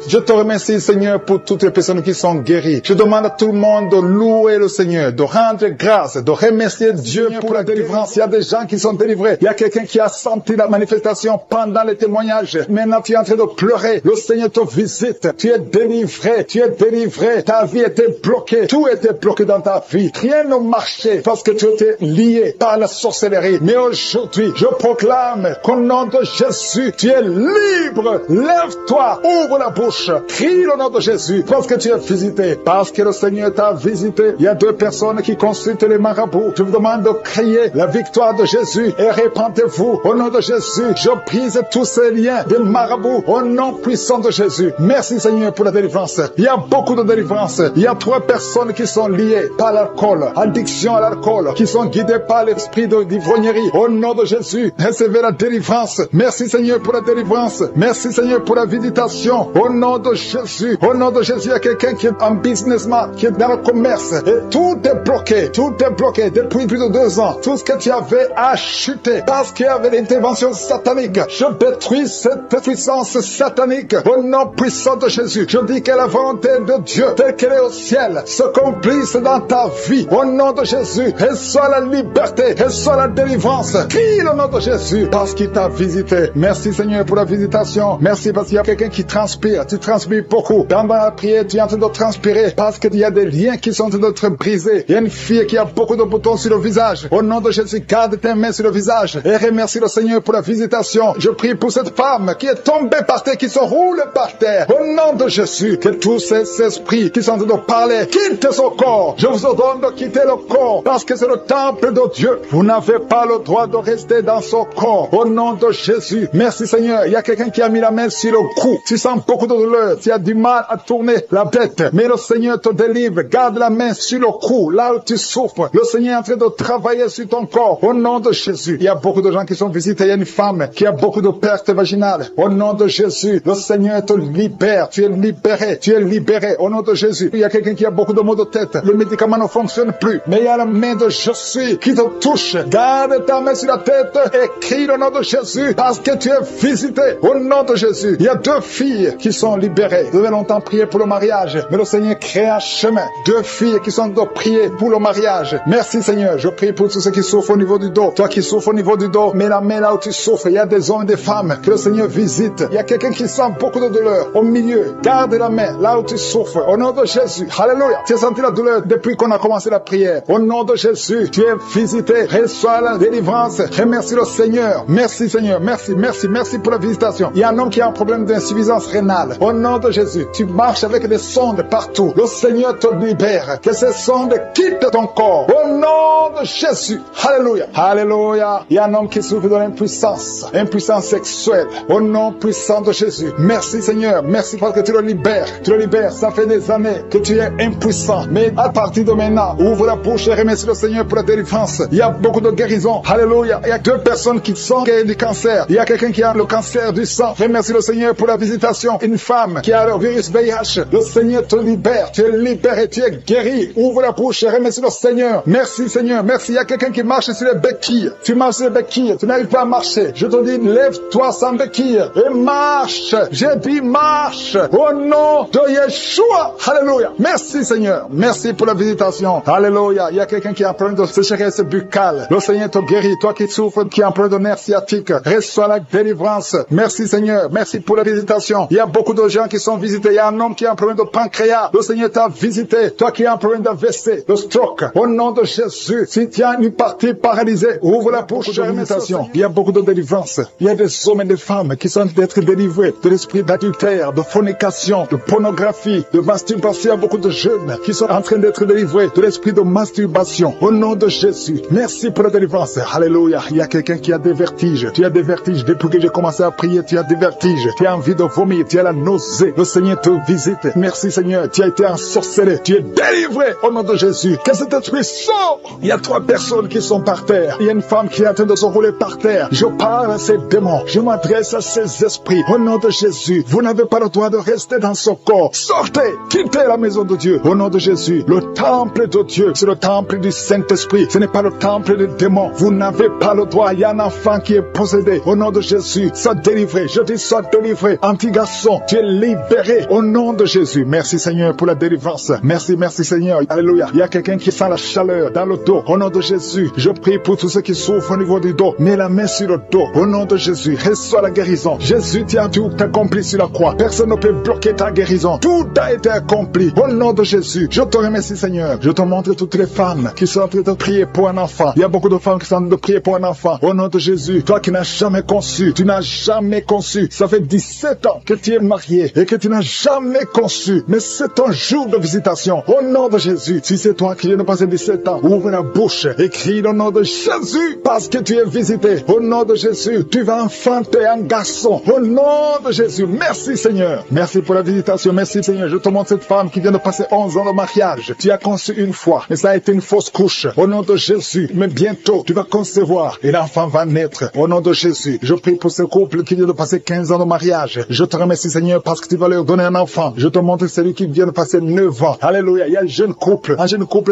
Je te remercie Seigneur pour toutes les personnes qui sont guéries. Je demande à tout le monde de louer le Seigneur, de rendre grâce, de remercier Dieu pour la délivrance. Il y a des gens qui sont délivrés. Il y a quelqu'un qui a senti la manifestation pendant les témoignages. Maintenant tu es en train de pleurer. Le Seigneur te visite. Tu es délivré. Tu es délivré. Ta vie était bloquée. Tout était bloqué dans ta vie. Rien ne marchait parce que tu étais lié par la sorcellerie. Mais aujourd'hui, je proclame qu'au nom de Jésus, tu es libre. Lève-toi. Ouvre la bouche. Crie le nom de Jésus parce que tu es visité. Parce que le Seigneur t'a visité. Il y a 2 personnes qui consultent les marabouts. Je vous demande de crier la victoire de Jésus et répandez-vous. Au nom de Jésus, je brise tous ces liens des marabouts au nom puissant de Jésus. Merci Seigneur pour la délivrance. Il y a beaucoup de délivrance. Il y a 3 personnes qui sont liées par l'alcool, addiction à l'alcool, qui sont guidées par l'esprit d'ivrognerie. Au nom de Jésus, recevez la délivrance. Merci Seigneur pour la délivrance. Merci Seigneur pour la visitation. Au nom de Jésus, au nom de Jésus, il y a quelqu'un qui est un businessman, qui est dans le commerce et tout est bloqué. Tout est bloqué depuis plus de 2 ans. Tout ce que tu avais a chuté parce qu'il y avait l'intervention satanique. Je détruis cette puissance satanique au nom puissant de Jésus. Je dis que la volonté de Dieu, telle qu'elle est au ciel, se accomplisse dans ta vie. Au nom de Jésus, reçois la liberté, reçois la délivrance. Crie le nom de Jésus parce qu'il t'a visité. Merci Seigneur pour la visitation. Merci parce qu'il y a quelqu'un qui transpire. Tu transpires beaucoup. Dans la prière, tu es en train de transpirer parce qu'il y a des liens qui sont en train d'être brisés. Il y a une fille qui a beaucoup de boutons sur le visage. Au nom de Jésus, garde tes mains sur le visage et remercie le Seigneur pour la visitation. Je prie pour cette femme qui est tombée par terre, qui se roule par terre. Au nom de Jésus, que tous ces esprits qui sont en train de parler quittent son corps. Je vous ordonne de quitter le corps parce que c'est le temple de Dieu. Vous n'avez pas le droit de rester dans son corps. Au nom de Jésus. Merci Seigneur. Il y a quelqu'un qui a mis la main sur le cou. Tu sens beaucoup de douleur. Tu as du mal à tourner la tête. Mais le Seigneur te délivre. Garde la main sur le cou. Là où tu souffres. Le Seigneur est en train de travailler sur ton corps. Au nom de Jésus. Il y a beaucoup de gens qui sont visités. Il y a une femme qui a beaucoup de pertes vaginales. Au nom de Jésus. Le Seigneur te libère. Tu es libéré. Tu es libéré. Au nom de Jésus. Il y a quelqu'un qui a beaucoup de maux de tête. Le médicament ne fonctionne plus. Mais il y a la main de Jésus qui te touche. Garde ta main sur la tête et crie le nom de Jésus parce que tu es visité. Au nom de Jésus. Il y a 2 filles qui sont libérées. Vous avez longtemps prié pour le mariage. Mais le Seigneur crée un chemin. 2 filles qui sont de prier pour le mariage. Merci Seigneur. Je prie pour tous ceux qui souffrent au niveau du dos. Toi qui souffres au niveau du dos, mets la main là où tu souffres. Il y a des hommes et des femmes que le Seigneur visite. Il y a quelqu'un qui sent beaucoup de douleur au milieu. Garde la main là où tu souffres. Au nom de Jésus. Alléluia. Tu as senti la douleur depuis qu'on a commencé la prière. Au nom de Jésus, tu es visité. Reçois la délivrance. Remercie le Seigneur. Merci Seigneur. Merci, merci, merci pour la visitation. Il y a un homme qui a un problème d'insuffisance rénale. Au nom de Jésus, tu marches avec des sondes partout. Le Seigneur te libère. Que ces sondes quittent ton corps. Au nom de Jésus. Alléluia. Alléluia. Il y a un homme qui souffre de l'impuissance. Impuissance sexuelle. Au nom puissant de Jésus. Merci Seigneur. Merci parce que tu le libères. Tu le libères. Ça fait des années que tu es impuissant. Mais à partir de maintenant, ouvre la bouche et remercie le Seigneur pour la délivrance. Il y a beaucoup de guérisons. Alléluia. Il y a 2 personnes qui sont du cancer. Il y a quelqu'un qui a le cancer du sang. Remercie le Seigneur pour la visitation. Une femme qui a le virus VIH. Le Seigneur te libère. Tu es libéré. Tu es guéri. Ouvre la bouche et remercie le Seigneur. Merci Seigneur. Merci. Il y a quelqu'un qui marche sur les béquilles. Tu marches sur les béquilles. Tu n'arrives pas à marcher. Je te dis, lève-toi sans béquilles et marche. J'ai dit marche. Au nom de Yeshua. Alléluia. Merci Seigneur. Merci pour la visitation. Alléluia. Il y a quelqu'un qui a un problème de sécheresse buccale. Le Seigneur te guérit. Toi qui souffres, qui a un problème de nerf sciatique, reçois la délivrance. Merci Seigneur. Merci pour la visitation. Il y a beaucoup de gens qui sont visités. Il y a un homme qui a un problème de pancréas. Le Seigneur t'a visité. Toi qui as un problème d'AVC, de stroke. Au nom de Jésus. Si tu as une partie paralysée, ouvre la bouche de la visitation. Il y a beaucoup de délivrance. Il y a des hommes et des femmes qui sont d'être délivrés de l'esprit d'adultère, de fornication, de pornographie, de masturbation. Il y a beaucoup de jeunes qui sont en train d'être délivrés de l'esprit de masturbation. Au nom de Jésus. Merci pour la délivrance. Alléluia. Il y a quelqu'un qui a des vertiges. Tu as des vertiges. Depuis que j'ai commencé à prier, tu as des vertiges. Tu as envie de vomir. Tu as la nausée. Le Seigneur te visite. Merci Seigneur. Tu as été ensorcelé. Tu es délivré au nom de Jésus. Que cet esprit sort. Il y a 3 personnes qui sont par terre. Il y a une femme qui est en train de se rouler par terre. Je parle à ces démons. Je m'adresse à ces esprits. Au nom de Jésus. Vous n'avez pas le droit de rester dans ce corps. Sortez. Quittez la maison de Dieu. Au nom de Jésus. Le temple de Dieu, c'est le temple du Saint-Esprit. Ce n'est pas le temple des démons. Vous n'avez pas le droit. Il y a un enfant qui est possédé. Au nom de Jésus, sois délivré. Je dis sois délivré. Un petit garçon, tu es libéré. Au nom de Jésus. Merci Seigneur pour la délivrance. Merci, merci Seigneur. Alléluia. Il y a quelqu'un qui sent la chaleur dans le dos. Au nom de Jésus, je prie pour tous ceux qui souffrent au niveau du dos. Mets la main sur le dos. Au nom de Jésus, reçois la guérison. Jésus, tu as tout accompli sur la croix. Personne ne peut bloquer ta guérison. Tout a été accompli. Au nom de Jésus, je te remercie Seigneur. Je te montre toutes les femmes qui sont en train de prier pour un enfant. Il y a beaucoup de femmes qui sont en train de prier pour un enfant. Au nom de Jésus, toi qui n'as jamais conçu, tu n'as jamais conçu. Ça fait 17 ans que tu es marié et que tu n'as jamais conçu. Mais c'est ton jour de visitation. Au nom de Jésus, si c'est toi qui viens de passer 17 ans, ouvre la bouche et crie le nom de Jésus parce que tu es visité. Au nom de Jésus, tu vas enfanter un garçon. Au nom de Jésus, merci Seigneur. Merci pour la visitation. Merci Seigneur. Je te montre cette femme qui vient de passer 11 ans de mariage. Tu as conçu une fois, mais ça a été une fausse couche. Au nom de Jésus, mais bientôt, tu vas concevoir et l'enfant va naître. Au nom de Jésus, je prie pour ce couple qui vient de passer 15 ans de mariage. Je te remercie Seigneur parce que tu vas leur donner un enfant. Je te montre celui qui vient de passer 9 ans. Alléluia. Il y a un jeune couple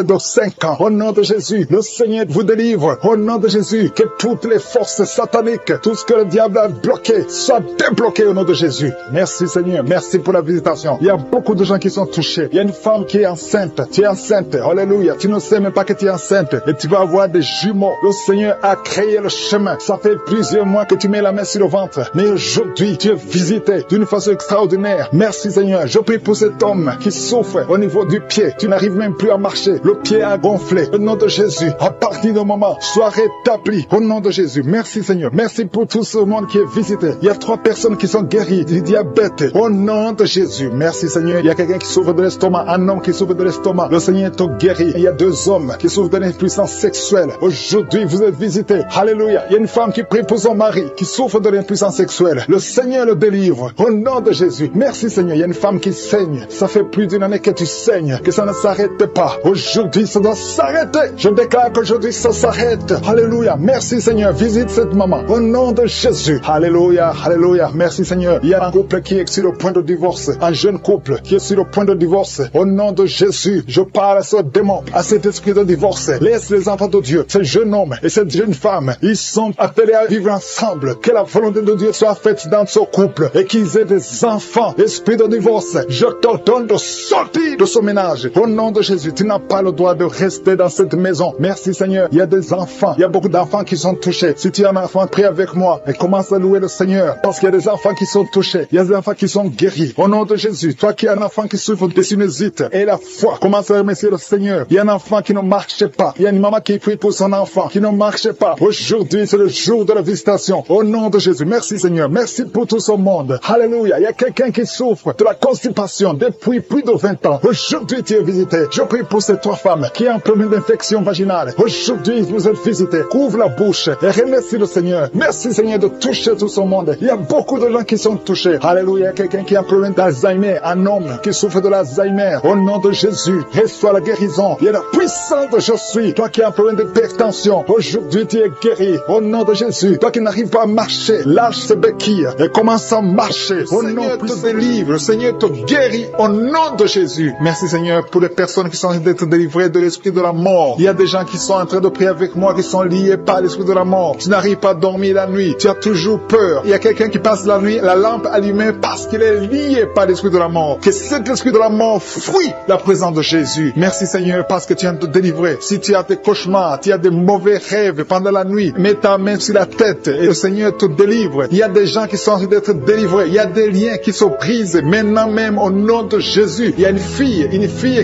de 5 ans. Au nom de Jésus, le Seigneur vous délivre. Au nom de Jésus, que toutes les forces sataniques, tout ce que le diable a bloqué, soit débloqué au nom de Jésus. Merci Seigneur. Merci pour la visitation. Il y a beaucoup de gens qui sont touchés. Il y a une femme qui est enceinte. Tu es enceinte. Alléluia. Tu ne sais même pas que tu es enceinte. Et tu vas avoir des jumeaux. Le Seigneur a créé le chemin. Ça fait plusieurs mois que tu mets la main sur le ventre. Mais aujourd'hui, tu es visité d'une façon extraordinaire. Merci Seigneur. Je prie pour cet homme qui souffre au niveau du pied. Tu n'arrives même plus à marcher. Le pied a gonflé. Au nom de Jésus. Jésus, à partir de moment, sois rétabli au nom de Jésus. Merci Seigneur. Merci pour tout ce monde qui est visité. Il y a 3 personnes qui sont guéries du diabète au nom de Jésus. Merci Seigneur. Il y a quelqu'un qui souffre de l'estomac, un homme qui souffre de l'estomac. Le Seigneur te guérit. Il y a 2 hommes qui souffrent de l'impuissance sexuelle. Aujourd'hui, vous êtes visités. Alléluia. Il y a une femme qui prie pour son mari qui souffre de l'impuissance sexuelle. Le Seigneur le délivre au nom de Jésus. Merci Seigneur. Il y a une femme qui saigne. Ça fait plus d'1 année que tu saignes, que ça ne s'arrête pas. Aujourd'hui, ça doit s'arrêter. Je déclare qu'aujourd'hui, ça s'arrête. Alléluia. Merci Seigneur. Visite cette maman au nom de Jésus. Alléluia. Alléluia. Merci Seigneur. Il y a un couple qui est sur le point de divorce. Un jeune couple qui est sur le point de divorce. Au nom de Jésus, je parle à ce démon, à cet esprit de divorce. Laisse les enfants de Dieu, ce jeune homme et cette jeune femme, ils sont appelés à vivre ensemble. Que la volonté de Dieu soit faite dans ce couple et qu'ils aient des enfants. Esprit de divorce, je t'ordonne de sortir de ce ménage. Au nom de Jésus, tu n'as pas le droit de rester dans cette maison. Merci Seigneur. Il y a des enfants, il y a beaucoup d'enfants qui sont touchés. Si tu es un enfant, prie avec moi et commence à louer le Seigneur parce qu'il y a des enfants qui sont touchés. Il y a des enfants qui sont guéris. Au nom de Jésus, toi qui es un enfant qui souffre de sinusite et la foi, commence à remercier le Seigneur. Il y a un enfant qui ne marche pas. Il y a une maman qui prie pour son enfant qui ne marche pas. Aujourd'hui, c'est le jour de la visitation. Au nom de Jésus, merci Seigneur. Merci pour tout ce monde. Alléluia. Il y a quelqu'un qui souffre de la constipation depuis plus de 20 ans. Aujourd'hui, tu es visité. Je prie pour ces 3 femmes qui ont un problème d'infection vaginale. Aujourd'hui, vous êtes visités. Ouvre la bouche et remercie le Seigneur. Merci Seigneur de toucher tout ce monde. Il y a beaucoup de gens qui sont touchés. Alléluia. Il y a quelqu'un qui a un problème d'Alzheimer. Un homme qui souffre de l'Alzheimer. Au nom de Jésus, reçois la guérison. Il y a la puissance de je suis. Toi qui as un problème d'hypertension, aujourd'hui tu es guéri. Au nom de Jésus. Toi qui n'arrives pas à marcher, lâche ces béquilles et commence à marcher. Au nom te délivre. Le Seigneur te guérit au nom de Jésus. Merci Seigneur pour les personnes qui sont en train d'être délivrées de l'esprit de la mort. Il y a des gens qui sont en train de prier avec moi qui sont liés par l'esprit de la mort. Tu n'arrives pas à dormir la nuit. Tu as toujours peur. Il y a quelqu'un qui passe la nuit, la lampe allumée parce qu'il est lié par l'esprit de la mort. Que cet esprit de la mort fuit la présence de Jésus. Merci Seigneur parce que tu viens de te délivrer. Si tu as des cauchemars, tu as des mauvais rêves pendant la nuit, mets ta main sur la tête et le Seigneur te délivre. Il y a des gens qui sont en train d'être délivrés. Il y a des liens qui se brisent maintenant même au nom de Jésus. Il y a une fille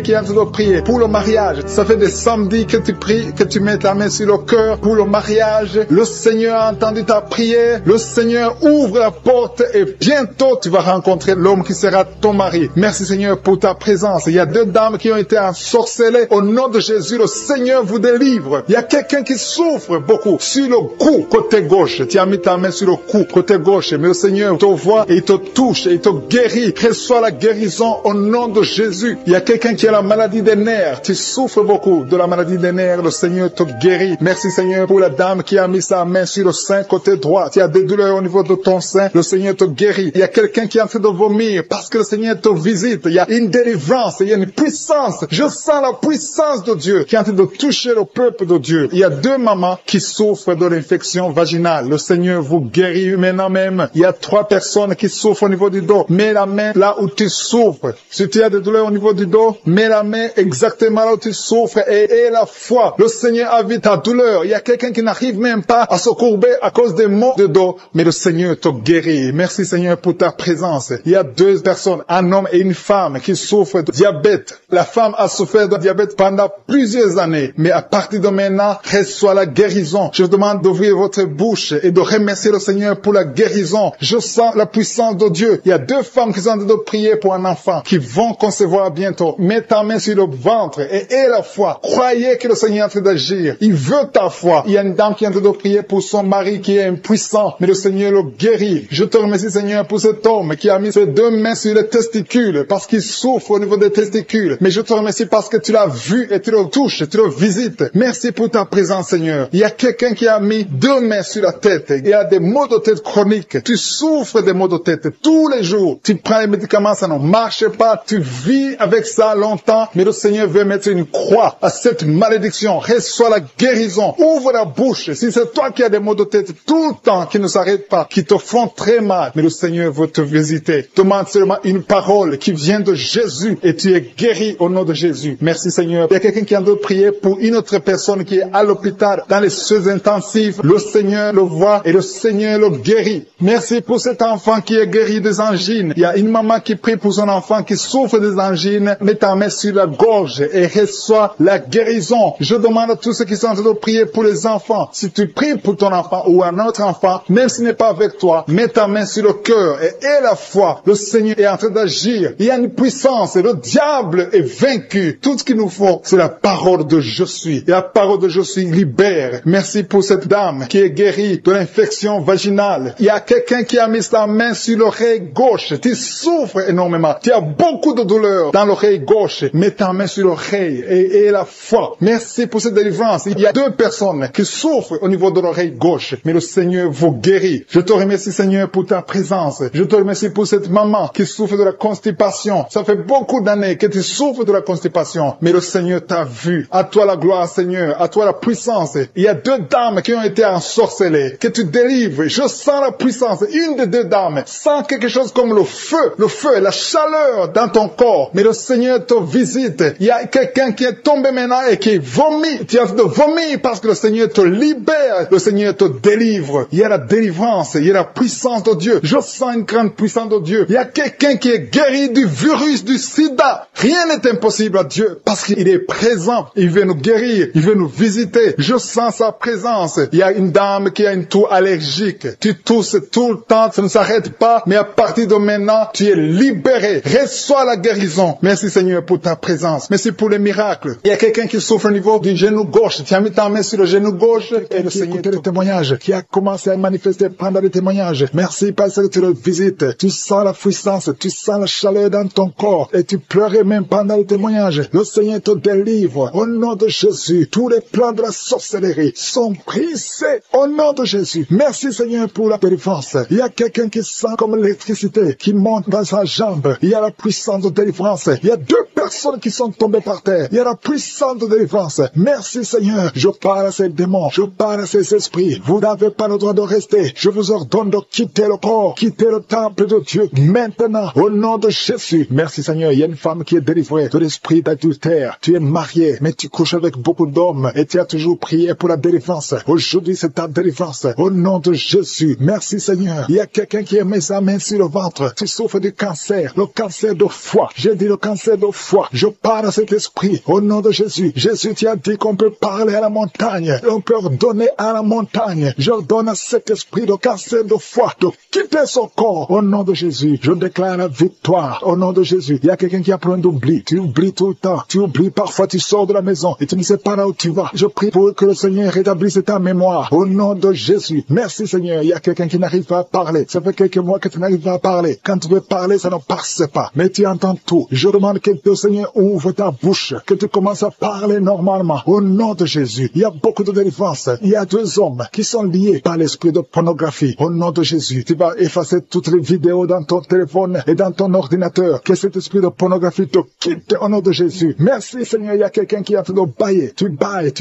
qui est en train de prier pour le mariage. Ça fait des samedis que tu pries, que tu mets ta main sur le cœur pour le mariage. Le Seigneur a entendu ta prière. Le Seigneur ouvre la porte et bientôt tu vas rencontrer l'homme qui sera ton mari. Merci Seigneur pour ta présence. Il y a 2 dames qui ont été ensorcelées. Au nom de Jésus, le Seigneur vous délivre. Il y a quelqu'un qui souffre beaucoup sur le cou, côté gauche. Tu as mis ta main sur le cou, côté gauche. Mais le Seigneur te voit et il te touche et il te guérit. Reçois la guérison au nom de Jésus. Il y a quelqu'un qui a la maladie des nerfs. Tu souffres beaucoup de la maladie des nerfs. Le Seigneur te guérit. Merci Seigneur pour la dame qui a mis sa main sur le sein, côté droit. Tu as des douleurs au niveau de ton sein. Le Seigneur te guérit. Il y a quelqu'un qui est en train de vomir parce que le Seigneur te visite. Il y a une délivrance. Il y a une puissance. Je sens la puissance de Dieu qui est en train de toucher le peuple de Dieu. Il y a 2 mamans qui souffrent de l'infection vaginale. Le Seigneur vous guérit maintenant même. Il y a 3 personnes qui souffrent au niveau du dos. Mets la main là où tu souffres. Si tu as des douleurs au niveau du dos, mets la main exactement là où tu souffres et la foi. Le Seigneur a vu ta douleur. Il y a quelqu'un qui n'arrive même pas à se courber à cause des maux de dos, mais le Seigneur te guérit. Merci Seigneur pour ta présence. Il y a 2 personnes, un homme et une femme qui souffrent de diabète. La femme a souffert de diabète pendant plusieurs années, mais à partir de maintenant, reçoit la guérison. Je vous demande d'ouvrir votre bouche et de remercier le Seigneur pour la guérison. Je sens la puissance de Dieu. Il y a 2 femmes qui sont en train de prier pour un enfant qui vont concevoir bientôt. Mets ta main sur le ventre et aie la foi. Croyez que le Seigneur est en train d'agir. Il veut ta foi. Il y a une dame qui est en train de prier pour son mari qui est impuissant, mais le Seigneur le guérit. Je te remercie Seigneur pour cet homme qui a mis ses 2 mains sur les testicules parce qu'il souffre au niveau des testicules. Mais je te remercie parce que tu l'as vu et tu le touches, tu le visites. Merci pour ta présence Seigneur. Il y a quelqu'un qui a mis 2 mains sur la tête. Il y a des maux de tête chroniques. Tu souffres des maux de tête tous les jours. Tu prends les médicaments, ça ne marche pas. Tu vis avec ça longtemps, mais le Seigneur veut mettre une croix à cette malédiction. Reçois la guérison. Ouvre la bouche. Si c'est toi qui as des maux de tête tout le temps qui ne s'arrêtent pas, qui te font très mal, mais le Seigneur veut te visiter. Demande seulement une parole qui vient de Jésus et tu es guéri au nom de Jésus. Merci Seigneur. Il y a quelqu'un qui a de prier pour une autre personne qui est à l'hôpital dans les soins intensifs. Le Seigneur le voit et le Seigneur le guérit. Merci pour cet enfant qui est guéri des angines. Il y a une maman qui prie pour son enfant qui souffre des angines. Mets ta main sur la gorge et reçois la guérison guérison. Je demande à tous ceux qui sont en train de prier pour les enfants. Si tu pries pour ton enfant ou un autre enfant, même s'il n'est pas avec toi, mets ta main sur le cœur et aie la foi. Le Seigneur est en train d'agir. Il y a une puissance et le diable est vaincu. Tout ce qu'il nous faut, c'est la parole de je suis. Et la parole de je suis libère. Merci pour cette dame qui est guérie de l'infection vaginale. Il y a quelqu'un qui a mis sa main sur l'oreille gauche. Tu souffres énormément. Tu as beaucoup de douleur dans l'oreille gauche. Mets ta main sur l'oreille et la foi. Merci pour cette délivrance. Il y a 2 personnes qui souffrent au niveau de l'oreille gauche. Mais le Seigneur vous guérit. Je te remercie, Seigneur, pour ta présence. Je te remercie pour cette maman qui souffre de la constipation. Ça fait beaucoup d'années que tu souffres de la constipation. Mais le Seigneur t'a vu. À toi la gloire, Seigneur. À toi la puissance. Il y a 2 dames qui ont été ensorcelées. Que tu délivres. Je sens la puissance. Une des 2 dames sent quelque chose comme le feu et la chaleur dans ton corps. Mais le Seigneur te visite. Il y a quelqu'un qui est tombé maintenant et qui vomit. Tu as de vomir parce que le Seigneur te libère. Le Seigneur te délivre. Il y a la délivrance. Il y a la puissance de Dieu. Je sens une grande puissance de Dieu. Il y a quelqu'un qui est guéri du virus du sida. Rien n'est impossible à Dieu parce qu'il est présent. Il veut nous guérir. Il veut nous visiter. Je sens sa présence. Il y a une dame qui a une toux allergique. Tu tousses tout le temps. Ça ne s'arrête pas. Mais à partir de maintenant, tu es libéré. Reçois la guérison. Merci Seigneur pour ta présence. Merci pour les miracles. Il y a quelqu'un qui souffre au niveau du genou gauche. Tu as mis ta main sur le genou gauche et le Seigneur le témoignage qui a commencé à manifester pendant le témoignage. Merci parce que tu le visites. Tu sens la puissance. Tu sens la chaleur dans ton corps et tu pleurais même pendant le témoignage. Le Seigneur te délivre. Au nom de Jésus, tous les plans de la sorcellerie sont brisés. Au nom de Jésus. Merci Seigneur pour la délivrance. Il y a quelqu'un qui sent comme l'électricité qui monte dans sa jambe. Il y a la puissance de délivrance. Il y a 2 personnes qui sont tombées par terre. Il y a la puissance de délivrance. Merci Seigneur. Je parle à ces démons. Je parle à ces esprits. Vous n'avez pas le droit de rester. Je vous ordonne de quitter le corps. Quitter le temple de Dieu. Maintenant. Au nom de Jésus. Merci Seigneur. Il y a une femme qui est délivrée de l'esprit d'adultère. Tu es marié, mais tu couches avec beaucoup d'hommes et tu as toujours prié pour la délivrance. Aujourd'hui, c'est ta délivrance. Au nom de Jésus. Merci Seigneur. Il y a quelqu'un qui a mis sa main sur le ventre. Tu souffres du cancer. Le cancer de foie. J'ai dit le cancer de foie. Je parle à cet esprit. Au nom de Jésus. Jésus, tu as dit qu'on peut parler à la montagne. On peut ordonner à la montagne. J'ordonne à cet esprit de cancer de foie de quitter son corps. Au nom de Jésus. Je déclare la victoire. Au nom de Jésus. Il y a quelqu'un qui a plein d'oubli. Tu oublies tout le temps. Tu oublies parfois. Tu sors de la maison et tu ne sais pas là où tu vas. Je prie pour que le Seigneur rétablisse ta mémoire. Au nom de Jésus. Merci Seigneur. Il y a quelqu'un qui n'arrive pas à parler. Ça fait quelques mois que tu n'arrives pas à parler. Quand tu veux parler, ça ne passe pas. Mais tu entends tout. Je demande que le Seigneur ouvre ta bouche. Que tu commences à parler normalement. Au nom de Jésus. Il y a beaucoup de délivrance. Il y a 2 hommes qui sont liés par l'esprit de pornographie. Au nom de Jésus. Tu vas effacer toutes les vidéos dans ton téléphone et dans ton ordinateur. Que cet esprit de pornographie te quitte au nom de Jésus. Merci Seigneur. Il y a quelqu'un qui est en train de bailler. Tu bailles.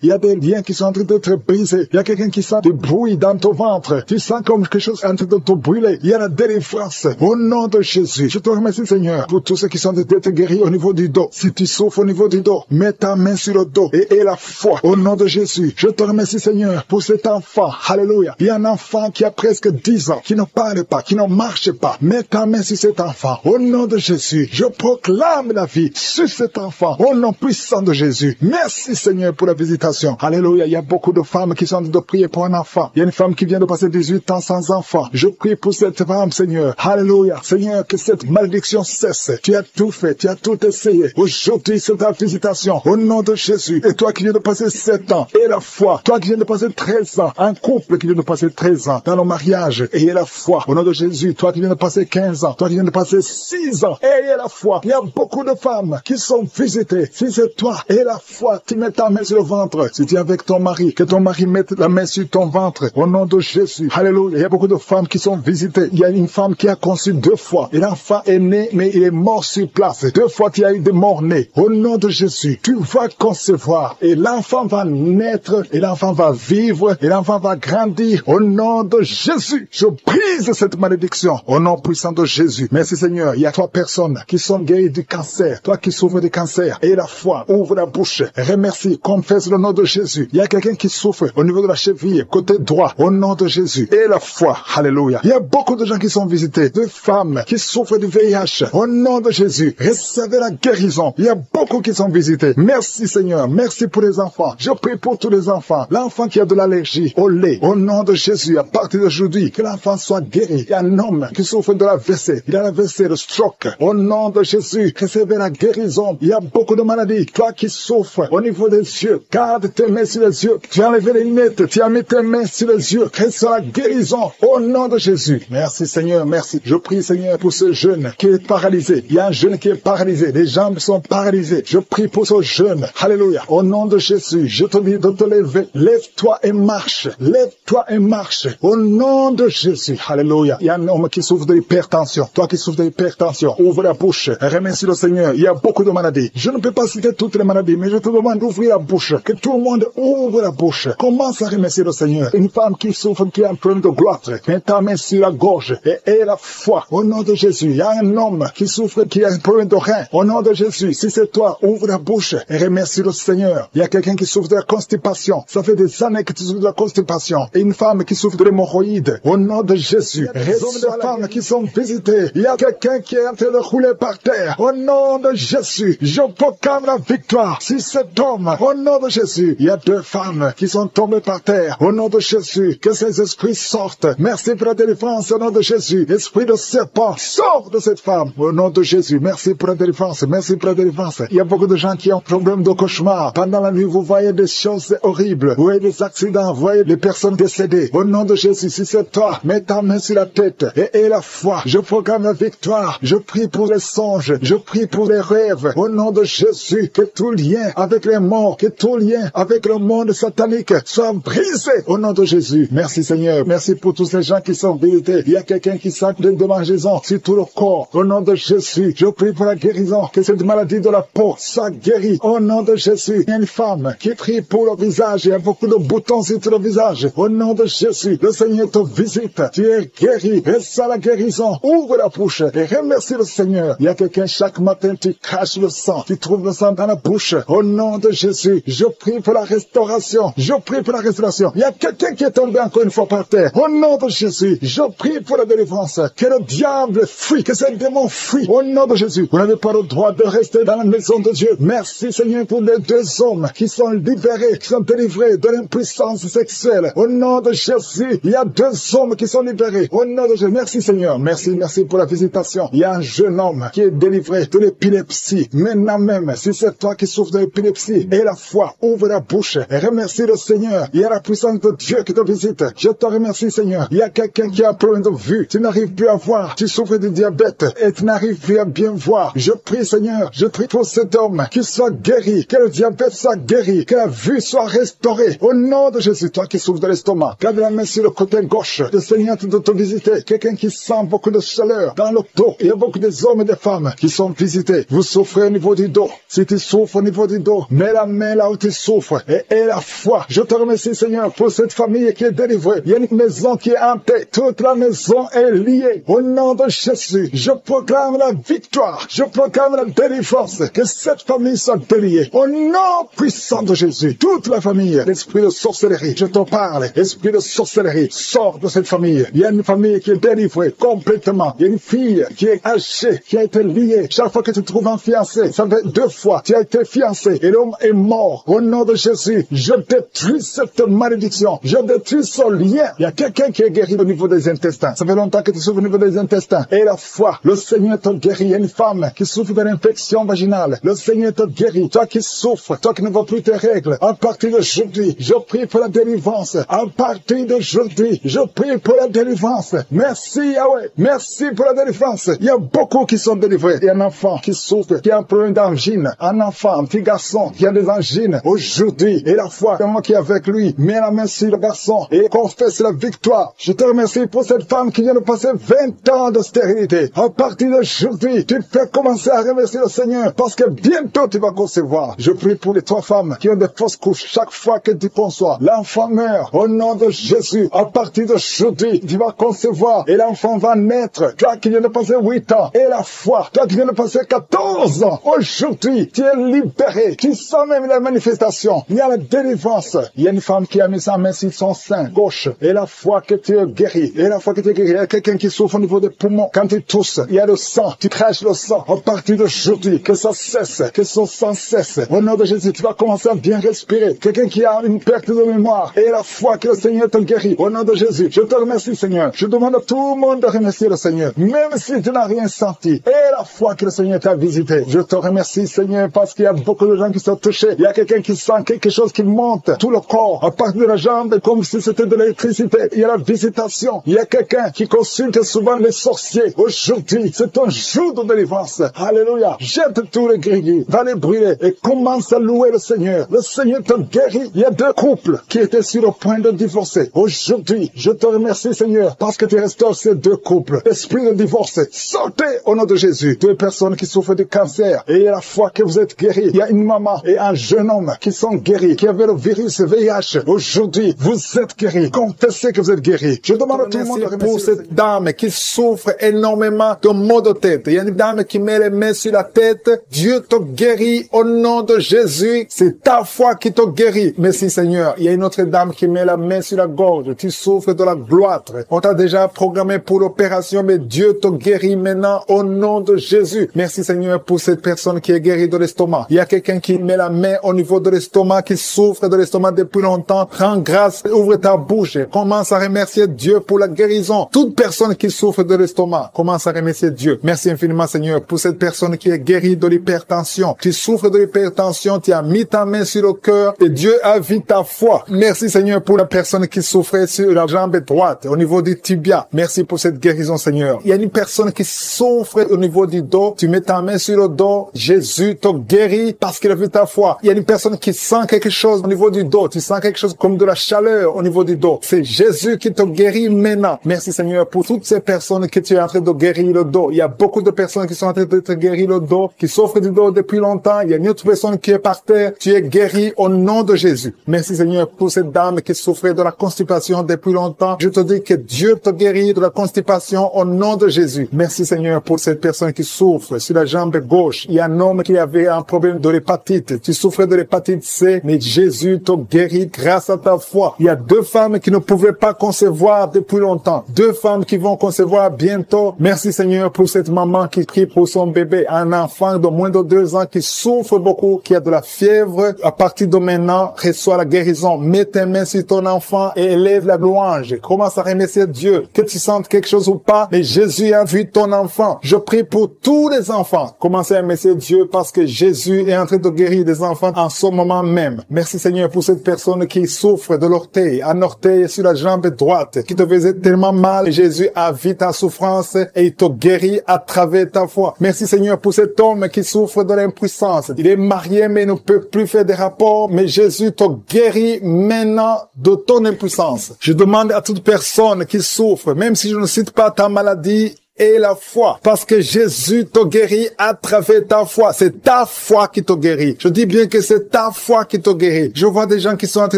Il y a des liens qui sont en train d'être brisés. Il y a quelqu'un qui sent du bruit dans ton ventre. Tu sens comme quelque chose en train de te brûler. Il y a la délivrance. Au nom de Jésus. Je te remercie Seigneur pour tous ceux qui sont d'être guéris au niveau du dos. Si tu souffres au niveau du dos, mets ta main sur le dos et aie la foi. Au nom de Jésus. Je te remercie Seigneur pour cet enfant. Alléluia. Il y a un enfant qui a presque 10 ans, qui ne parle pas, qui ne marche pas. Mets ta main sur cet enfant. Au nom de Jésus. Je proclame la vie sur cet enfant. Au nom puissant de Jésus. Merci Seigneur pour la visitation. Alléluia. Il y a beaucoup de femmes qui sont en train de prier pour un enfant. Il y a une femme qui vient de passer 18 ans sans enfant. Je prie pour cette femme Seigneur. Alléluia. Seigneur, que cette malédiction cesse. Tu as tout fait. Tu as tout essayé. Aujourd'hui, c'est ta visitation. Au nom de Jésus. Et toi qui viens de passer 7 ans. Et la foi. Toi qui viens de passer 13 ans. Un couple qui vient de passer 13 ans dans le mariage. Ayez la foi. Au nom de Jésus. Toi qui viens de passer 15 ans. Toi qui viens de passer 6 ans. Ayez la foi. Il y a beaucoup de femmes qui sont visitées. Si c'est toi, et la foi, tu mets ta main sur le ventre. Si tu es avec ton mari, que ton mari mette la main sur ton ventre. Au nom de Jésus. Alléluia. Il y a beaucoup de femmes qui sont visitées. Il y a une femme qui a conçu 2 fois. Et l'enfant est né, mais il est mort sur place. 2 fois, tu as eu des morts-nés. Au nom de Jésus, tu vas concevoir. Et l'enfant va naître. Et l'enfant va vivre. Et l'enfant va grandir. Au nom de Jésus, je brise cette malédiction. Au nom puissant de Jésus. Merci Seigneur. Il y a 3 personnes qui sont guéries du cancer. Toi qui souffres du cancer. Et la foi. Ouvre la bouche. Remercie. Confesse le nom de Jésus. Il y a quelqu'un qui souffre au niveau de la cheville, côté droit. Au nom de Jésus. Et la foi. Alléluia. Il y a beaucoup de gens qui sont visités. De femmes qui souffrent du VIH. Au nom de Jésus. Recevez la guérison. Il y a beaucoup qui sont visités. santé. Merci Seigneur, merci pour les enfants. Je prie pour tous les enfants. L'enfant qui a de l'allergie au lait, au nom de Jésus, à partir d'aujourd'hui, que l'enfant soit guéri. Il y a un homme qui souffre de l'AVC. Il a l'AVC, le stroke. Au nom de Jésus, recevez la guérison. Il y a beaucoup de maladies. Toi qui souffres au niveau des yeux, garde tes mains sur les yeux. Tu as enlevé les lunettes, tu as mis tes mains sur les yeux. Reçois la guérison au nom de Jésus. Merci Seigneur, merci. Je prie Seigneur pour ce jeune qui est paralysé. Il y a un jeune qui est paralysé. Les jambes sont paralysées. Je prie pour ce jeune. Alléluia. Au nom de Jésus, je te dis de te lever. Lève-toi et marche. Lève-toi et marche. Au nom de Jésus. Alléluia. Il y a un homme qui souffre de l'hypertension. Toi qui souffres de l'hypertension, ouvre la bouche. Remercie le Seigneur. Il y a beaucoup de maladies. Je ne peux pas citer toutes les maladies, mais je te demande d'ouvrir la bouche. Que tout le monde ouvre la bouche. Commence à remercier le Seigneur. Une femme qui souffre, qui a un problème de gloire, mets ta main sur la gorge et la foi. Au nom de Jésus. Il y a un homme qui souffre, qui a un problème de rein. Au nom de Jésus. Si c'est toi, ouvre la bouche et remercie le Seigneur. Il y a quelqu'un qui souffre de la constipation. Ça fait des années que tu souffres de la constipation. Et une femme qui souffre de l'hémorroïde. Au nom de Jésus. Raison de femmes qui sont visitées. Il y a quelqu'un qui est en train de rouler par terre. Au nom de Jésus. Je proclame la victoire sur cet homme. Au nom de Jésus. Il y a 2 femmes qui sont tombées par terre. Au nom de Jésus. Que ces esprits sortent. Merci pour la délivrance. Au nom de Jésus. Esprit de serpent, sors de cette femme. Au nom de Jésus. Merci pour la délivrance. Merci pour la délivrance. Il y a beaucoup de gens qui ont problème de cauchemar. Pendant la nuit, vous voyez des choses horribles. Vous voyez des accidents. Vous voyez des personnes décédées. Au nom de Jésus, si c'est toi, mets ta main sur la tête et la foi. Je proclame la victoire. Je prie pour les songes. Je prie pour les rêves. Au nom de Jésus, que tout lien avec les morts, que tout lien avec le monde satanique soit brisé. Au nom de Jésus. Merci Seigneur. Merci pour tous ces gens qui sont visités. Il y a quelqu'un qui sent de démangeaison sur tout le corps. Au nom de Jésus, je prie pour la guérison. Que cette maladie de la peau soit guérie. Au nom de Jésus. Il y a une femme qui prie pour le visage. Il y a beaucoup de boutons sur tout le visage. Au nom de Jésus, le Seigneur te visite. Tu es guéri. Reçois la guérison. Ouvre la bouche et remercie le Seigneur. Il y a quelqu'un, chaque matin, tu craches le sang. Tu trouves le sang dans la bouche. Au nom de Jésus, je prie pour la restauration. Je prie pour la restauration. Il y a quelqu'un qui est tombé encore une fois par terre. Au nom de Jésus, je prie pour la délivrance. Que le diable fuit, que ces démons fuient. Au nom de Jésus, vous n'avez pas le droit de rester dans la maison de Dieu. Merci Seigneur pour les 2 hommes qui sont libérés, qui sont délivrés de l'impuissance sexuelle. Au nom de Jésus, il y a 2 hommes qui sont libérés. Au nom de Jésus, merci Seigneur. Merci pour la visitation. Il y a un jeune homme qui est délivré de l'épilepsie. Maintenant même, si c'est toi qui souffres de l'épilepsie, et la foi, ouvre la bouche et remercie le Seigneur. Il y a la puissance de Dieu qui te visite. Je te remercie Seigneur. Il y a quelqu'un qui a un problème de vue. Tu n'arrives plus à voir. Tu souffres de diabète et tu n'arrives plus à bien voir. Je prie Seigneur. Je prie pour cet homme qui soit guéri. Que le diabète soit guéri. Que la vue soit restaurée. Au nom de Jésus, toi qui souffres de l'estomac, garde la main sur le côté gauche. Le Seigneur de te visiter. Quelqu'un qui sent beaucoup de chaleur dans le dos. Il y a beaucoup des hommes et des femmes qui sont visités. Vous souffrez au niveau du dos. Si tu souffres au niveau du dos, mets la main là où tu souffres et la foi. Je te remercie Seigneur pour cette famille qui est délivrée. Il y a une maison qui est hantée. Toute la maison est liée. Au nom de Jésus, je proclame la victoire. Je proclame la délivrance. Que cette famille soit déliée. Au nom puissant de Jésus, toute la famille, l'esprit de sorcellerie, je te parle. Esprit de sorcellerie, sors de cette famille. Il y a une famille qui est délivrée complètement. Il y a une fille qui est hachée, qui a été liée. Chaque fois que tu trouves un fiancé, ça fait 2 fois, tu as été fiancé et l'homme est mort. Au nom de Jésus, je détruis cette malédiction. Je détruis ce lien. Il y a quelqu'un qui est guéri au niveau des intestins. Ça fait longtemps que tu souffres au niveau des intestins. Et la foi, le Seigneur te guérit. Il y a une femme qui souffre de l'infection vaginale. Le Seigneur te guérit. Toi qui souffres, toi qui ne vois plus tes règles, à partir d'aujourd'hui, je prie pour la délivrance. À partir d'aujourd'hui, je prie pour la délivrance. Merci Yahweh. Merci pour la délivrance. Il y a beaucoup qui sont délivrés. Il y a un enfant qui souffre, qui a un problème d'angine. Un enfant, un petit garçon qui a des angines aujourd'hui. Et la foi, c'est moi qui est avec lui. Mets la main sur le garçon et confesse la victoire. Je te remercie pour cette femme qui vient de passer 20 ans de stérilité. À partir d'aujourd'hui, tu fais commencer à remercier le Seigneur parce que bientôt tu vas concevoir. Je prie pour les 3 femmes qui ont des fausses couches. Chaque fois que tu conçois, l'enfant meurt. Au nom de Jésus, à partir d'aujourd'hui, tu vas concevoir et l'enfant va naître. Toi qui viens de passer 8 ans et la foi, toi qui viens de passer 14 ans, aujourd'hui, tu es libéré. Tu sens même la manifestation. Il y a la délivrance. Il y a une femme qui a mis sa main sur son sein gauche et la foi que tu es guéri. Et la foi que tu es guéri, il y a quelqu'un qui souffre au niveau des poumons. Quand tu tousses, il y a le sang. Tu craches le sang. À partir d'aujourd'hui, que ça cesse, que ce sang sans cesse. Au nom de Jésus, tu vas commencer à bien respirer. Quelqu'un qui a une perte de mémoire et la foi que le Seigneur te guérit. Au nom de Jésus, je te remercie, Seigneur. Je demande à tout le monde de remercier le Seigneur, même si tu n'as rien senti. Et la foi que le Seigneur t'a visité. Je te remercie, Seigneur, parce qu'il y a beaucoup de gens qui sont touchés. Il y a quelqu'un qui sent quelque chose qui monte tout le corps, à partir de la jambe, comme si c'était de l'électricité. Il y a la visitation. Il y a quelqu'un qui consulte souvent les sorciers. Aujourd'hui, c'est un jour de délivrance. Alléluia. Jette tous les gris, va les brûler et commence à louer le Seigneur. Le Seigneur te guérit. Il y a 2 couples qui étaient sur le point de divorcer. Aujourd'hui, je te remercie, Seigneur, parce que tu restaures ces 2 couples. Esprit de divorce, sortez au nom de Jésus. 2 personnes qui souffrent de cancer et la foi que vous êtes guéris. Il y a une maman et un jeune homme qui sont guéris, qui avaient le virus VIH. Aujourd'hui, vous êtes guéris. Confessez que vous êtes guéris. Je demande à tout le monde de remercier pour cette dame qui souffre énormément de maux de tête. Il y a une dame qui met les mains sur la tête. Dieu te guérit au nom de Jésus. C'est ta foi qui te guérit. Merci Seigneur. Il y a une autre dame qui met la main sur la gorge. Tu souffres de la gloître. On t'a déjà programmé pour l'opération, mais Dieu te guérit maintenant au nom de Jésus. Merci Seigneur pour cette personne qui est guérie de l'estomac. Il y a quelqu'un qui met la main au niveau de l'estomac, qui souffre de l'estomac depuis longtemps. Rends grâce, ouvre ta bouche. Commence à remercier Dieu pour la guérison. Toute personne qui souffre de l'estomac, commence à remercier Dieu. Merci infiniment Seigneur pour cette personne qui est guérie de l'hypertension. Tu souffres de l'hypertension, tu as mis ta main sur le cœur et Dieu a vu ta foi. Merci Seigneur pour la personne qui souffrait sur la jambe droite, au niveau du tibia. Merci pour cette guérison Seigneur. Il y a une personne qui souffre au niveau du dos. Tu mets ta main sur le dos. Jésus te guérit parce qu'il a vu ta foi. Il y a une personne qui sent quelque chose au niveau du dos. Tu sens quelque chose comme de la chaleur au niveau du dos. C'est Jésus qui te guérit maintenant. Merci Seigneur pour toutes ces personnes que tu es en train de guérir le dos. Il y a beaucoup de personnes qui sont en train de te guérir le dos, qui souffrent du dos depuis longtemps. Il y a une autre personne qui est par terre. Tu es guéri au nom de Jésus. Merci Seigneur pour cette dame qui souffrait de la constipation depuis longtemps. Je te dis que Dieu te guérit de la constipation au nom de Jésus. Merci Seigneur pour cette personne qui souffre sur la jambe gauche. Il y a un homme qui avait un problème de l'hépatite. Tu souffrais de l'hépatite C, mais Jésus te guérit grâce à ta foi. Il y a 2 femmes qui ne pouvaient pas concevoir depuis longtemps. 2 femmes qui vont concevoir bientôt. Merci Seigneur pour cette maman qui prie pour son bébé. Un enfant de moins de 2 ans qui souffre beaucoup, qui a de la fièvre. À partir de maintenant, reçois la guérison. Mets tes mains sur ton enfant et élève la louange. Commence à remercier Dieu. Que tu sentes quelque chose ou pas, mais Jésus a vu ton enfant. Je prie pour tous les enfants. Commencez à remercier Dieu parce que Jésus est en train de guérir des enfants en ce moment même. Merci Seigneur pour cette personne qui souffre de l'orteil, un orteil sur la jambe droite, qui te faisait tellement mal. Jésus a vu ta souffrance et il te guérit à travers ta foi. Merci Seigneur pour cet homme qui souffre de l'impuissance. Il est marié mais ne peut plus faire des rapports, mais Jésus te guérit maintenant de ton impuissance. Je demande à toute personne qui souffre, même si je ne cite pas ta maladie, et la foi, parce que Jésus te guérit à travers ta foi. C'est ta foi qui te guérit. Je dis bien que c'est ta foi qui te guérit. Je vois des gens qui sont en train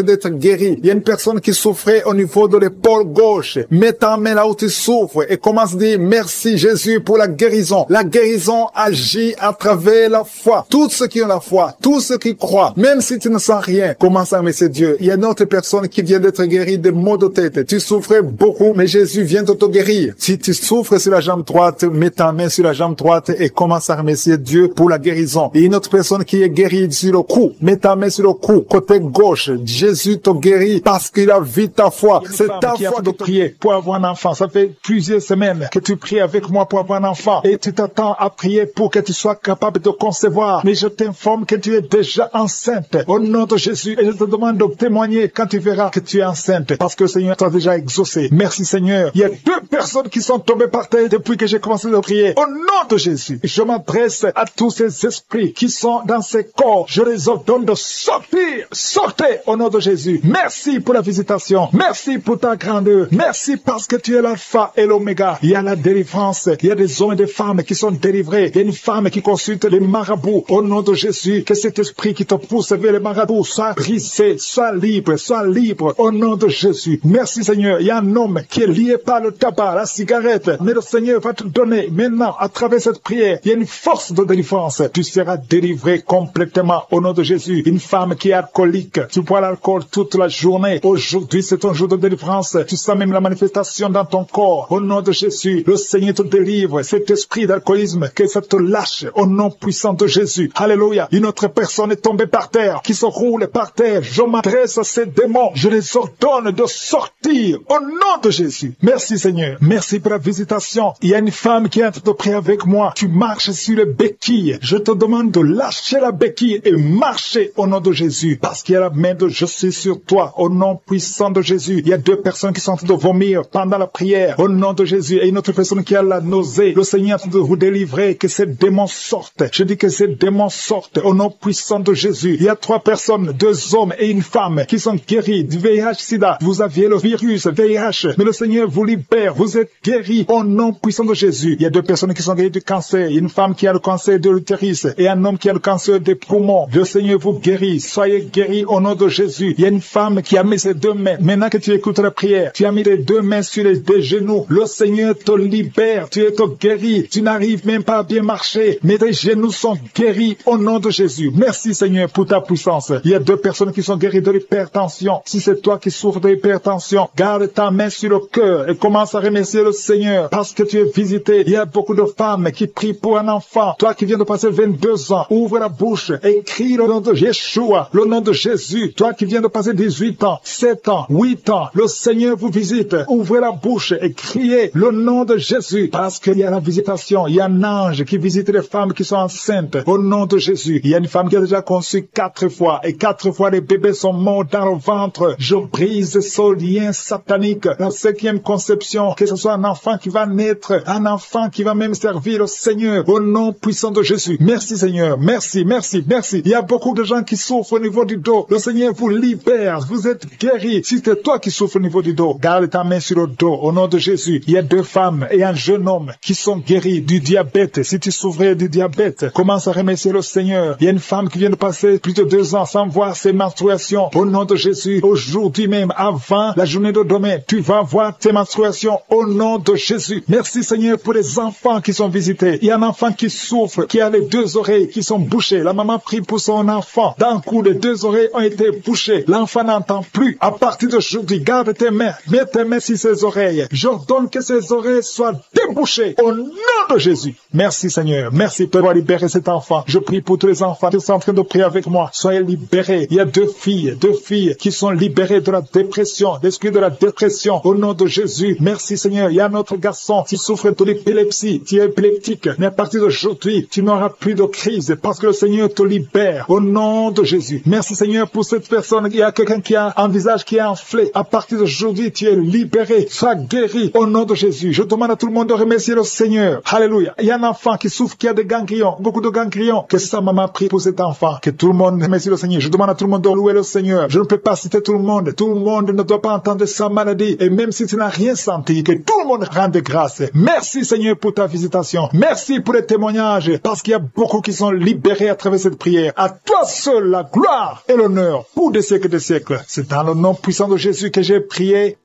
d'être guéris. Il y a une personne qui souffrait au niveau de l'épaule gauche. Mets ta main là où tu souffres et commence à dire merci Jésus pour la guérison. La guérison agit à travers la foi. Tous ceux qui ont la foi, tous ceux qui croient, même si tu ne sens rien, commence à remercier Dieu. Il y a une autre personne qui vient d'être guérie de maux de tête. Tu souffrais beaucoup, mais Jésus vient de te guérir. Si tu souffres sur la jambe droite, mets ta main sur la jambe droite et commence à remercier Dieu pour la guérison. Et une autre personne qui est guérie sur le cou, mets ta main sur le cou, côté gauche. Jésus te guérit parce qu'il a vu ta foi. C'est ta foi de prier pour avoir un enfant. Ça fait plusieurs semaines que tu pries avec moi pour avoir un enfant et tu t'attends à prier pour que tu sois capable de concevoir. Mais je t'informe que tu es déjà enceinte au nom de Jésus et je te demande de témoigner quand tu verras que tu es enceinte parce que le Seigneur t'a déjà exaucé. Merci Seigneur. Il y a 2 personnes qui sont tombées par terre depuis que j'ai commencé à prier. Au nom de Jésus, je m'adresse à tous ces esprits qui sont dans ces corps. Je les ordonne de sortir. Sortez au nom de Jésus. Merci pour la visitation. Merci pour ta grandeur. Merci parce que tu es l'alpha et l'oméga. Il y a la délivrance. Il y a des hommes et des femmes qui sont délivrés. Il y a une femme qui consulte les marabouts. Au nom de Jésus, que cet esprit qui te pousse vers les marabouts soit brisé, soit libre, soit libre. Au nom de Jésus. Merci Seigneur. Il y a un homme qui est lié par le tabac, la cigarette. Mais le Seigneur Seigneur va te donner maintenant, à travers cette prière, il y a une force de délivrance. Tu seras délivré complètement au nom de Jésus. Une femme qui est alcoolique, tu bois l'alcool toute la journée. Aujourd'hui, c'est ton jour de délivrance. Tu sens même la manifestation dans ton corps. Au nom de Jésus, le Seigneur te délivre. Cet esprit d'alcoolisme, que ça te lâche au nom puissant de Jésus. Alléluia. Une autre personne est tombée par terre, qui se roule par terre. Je m'adresse à ces démons. Je les ordonne de sortir au nom de Jésus. Merci Seigneur. Merci pour la visitation. Il y a une femme qui est en train de prier avec moi. Tu marches sur les béquilles. Je te demande de lâcher la béquille et marcher au nom de Jésus. Parce qu'il y a la main de je suis sur toi. Au nom puissant de Jésus. Il y a 2 personnes qui sont en train de vomir pendant la prière. Au nom de Jésus. Et une autre personne qui a la nausée. Le Seigneur est en train de vous délivrer. Que ces démons sortent. Je dis que ces démons sortent. Au nom puissant de Jésus. Il y a 3 personnes, 2 hommes et une femme qui sont guéris du VIH-Sida. Vous aviez le virus VIH. Mais le Seigneur vous libère. Vous êtes guéris au nom puissant de Jésus. Il y a 2 personnes qui sont guéries du cancer. Une femme qui a le cancer de l'utérus et un homme qui a le cancer des poumons. Le Seigneur vous guérit. Soyez guéris au nom de Jésus. Il y a une femme qui a mis ses 2 mains. Maintenant que tu écoutes la prière, tu as mis les 2 mains sur les 2 genoux. Le Seigneur te libère. Tu es guéri. Tu n'arrives même pas à bien marcher. Mais tes genoux sont guéris au nom de Jésus. Merci Seigneur pour ta puissance. Il y a 2 personnes qui sont guéries de l'hypertension. Si c'est toi qui souffres de l'hypertension, garde ta main sur le cœur et commence à remercier le Seigneur parce que tu es visité. Il y a beaucoup de femmes qui prient pour un enfant. Toi qui viens de passer 22 ans, ouvre la bouche et crie le nom de Yeshua, le nom de Jésus. Toi qui viens de passer 18 ans, 7 ans, 8 ans, le Seigneur vous visite. Ouvrez la bouche et criez le nom de Jésus parce qu'il y a la visitation. Il y a un ange qui visite les femmes qui sont enceintes au nom de Jésus. Il y a une femme qui a déjà conçu 4 fois et 4 fois les bébés sont morts dans le ventre. Je brise ce lien satanique. La 5e conception, que ce soit un enfant qui va naître, un enfant qui va même servir le Seigneur au nom puissant de Jésus. Merci Seigneur. Merci, merci, merci. Il y a beaucoup de gens qui souffrent au niveau du dos. Le Seigneur vous libère. Vous êtes guéris. Si c'est toi qui souffres au niveau du dos, garde ta main sur le dos au nom de Jésus. Il y a 2 femmes et un jeune homme qui sont guéris du diabète. Si tu souffrais du diabète, commence à remercier le Seigneur. Il y a une femme qui vient de passer plus de 2 ans sans voir ses menstruations. Au nom de Jésus, aujourd'hui même, avant la journée de demain, tu vas voir tes menstruations au nom de Jésus. Merci Seigneur pour les enfants qui sont visités. Il y a un enfant qui souffre, qui a les 2 oreilles qui sont bouchées. La maman prie pour son enfant. D'un coup, les 2 oreilles ont été bouchées. L'enfant n'entend plus. À partir d'aujourd'hui, garde tes mains. Mets tes mains sur ses oreilles. J'ordonne que ses oreilles soient débouchées au nom de Jésus. Merci Seigneur. Merci pour libérer cet enfant. Je prie pour tous les enfants qui sont en train de prier avec moi. Soyez libérés. Il y a 2 filles qui sont libérées de la dépression, l'esprit de la dépression au nom de Jésus. Merci Seigneur. Il y a un autre garçon qui souffre de l'épilepsie, qui est épileptique. Mais à partir d'aujourd'hui, tu n'auras plus de crise parce que le Seigneur te libère au nom de Jésus. Merci Seigneur pour cette personne. Il y a quelqu'un qui a un visage qui est enflé. À partir d'aujourd'hui, tu es libéré. Sois guéri au nom de Jésus. Je demande à tout le monde de remercier le Seigneur. Alléluia. Il y a un enfant qui souffre, qui a des ganglions, beaucoup de ganglions. Que sa maman prie pour cet enfant. Que tout le monde remercie le Seigneur. Je demande à tout le monde de louer le Seigneur. Je ne peux pas citer tout le monde. Tout le monde ne doit pas entendre sa maladie. Et même si tu n'as rien senti, que tout le monde rende grâce. Merci Seigneur pour ta visitation. Merci pour les témoignages. Parce qu'il y a beaucoup qui sont libérés à travers cette prière. À toi seul la gloire et l'honneur pour des siècles et des siècles. C'est dans le nom puissant de Jésus que j'ai prié.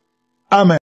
Amen.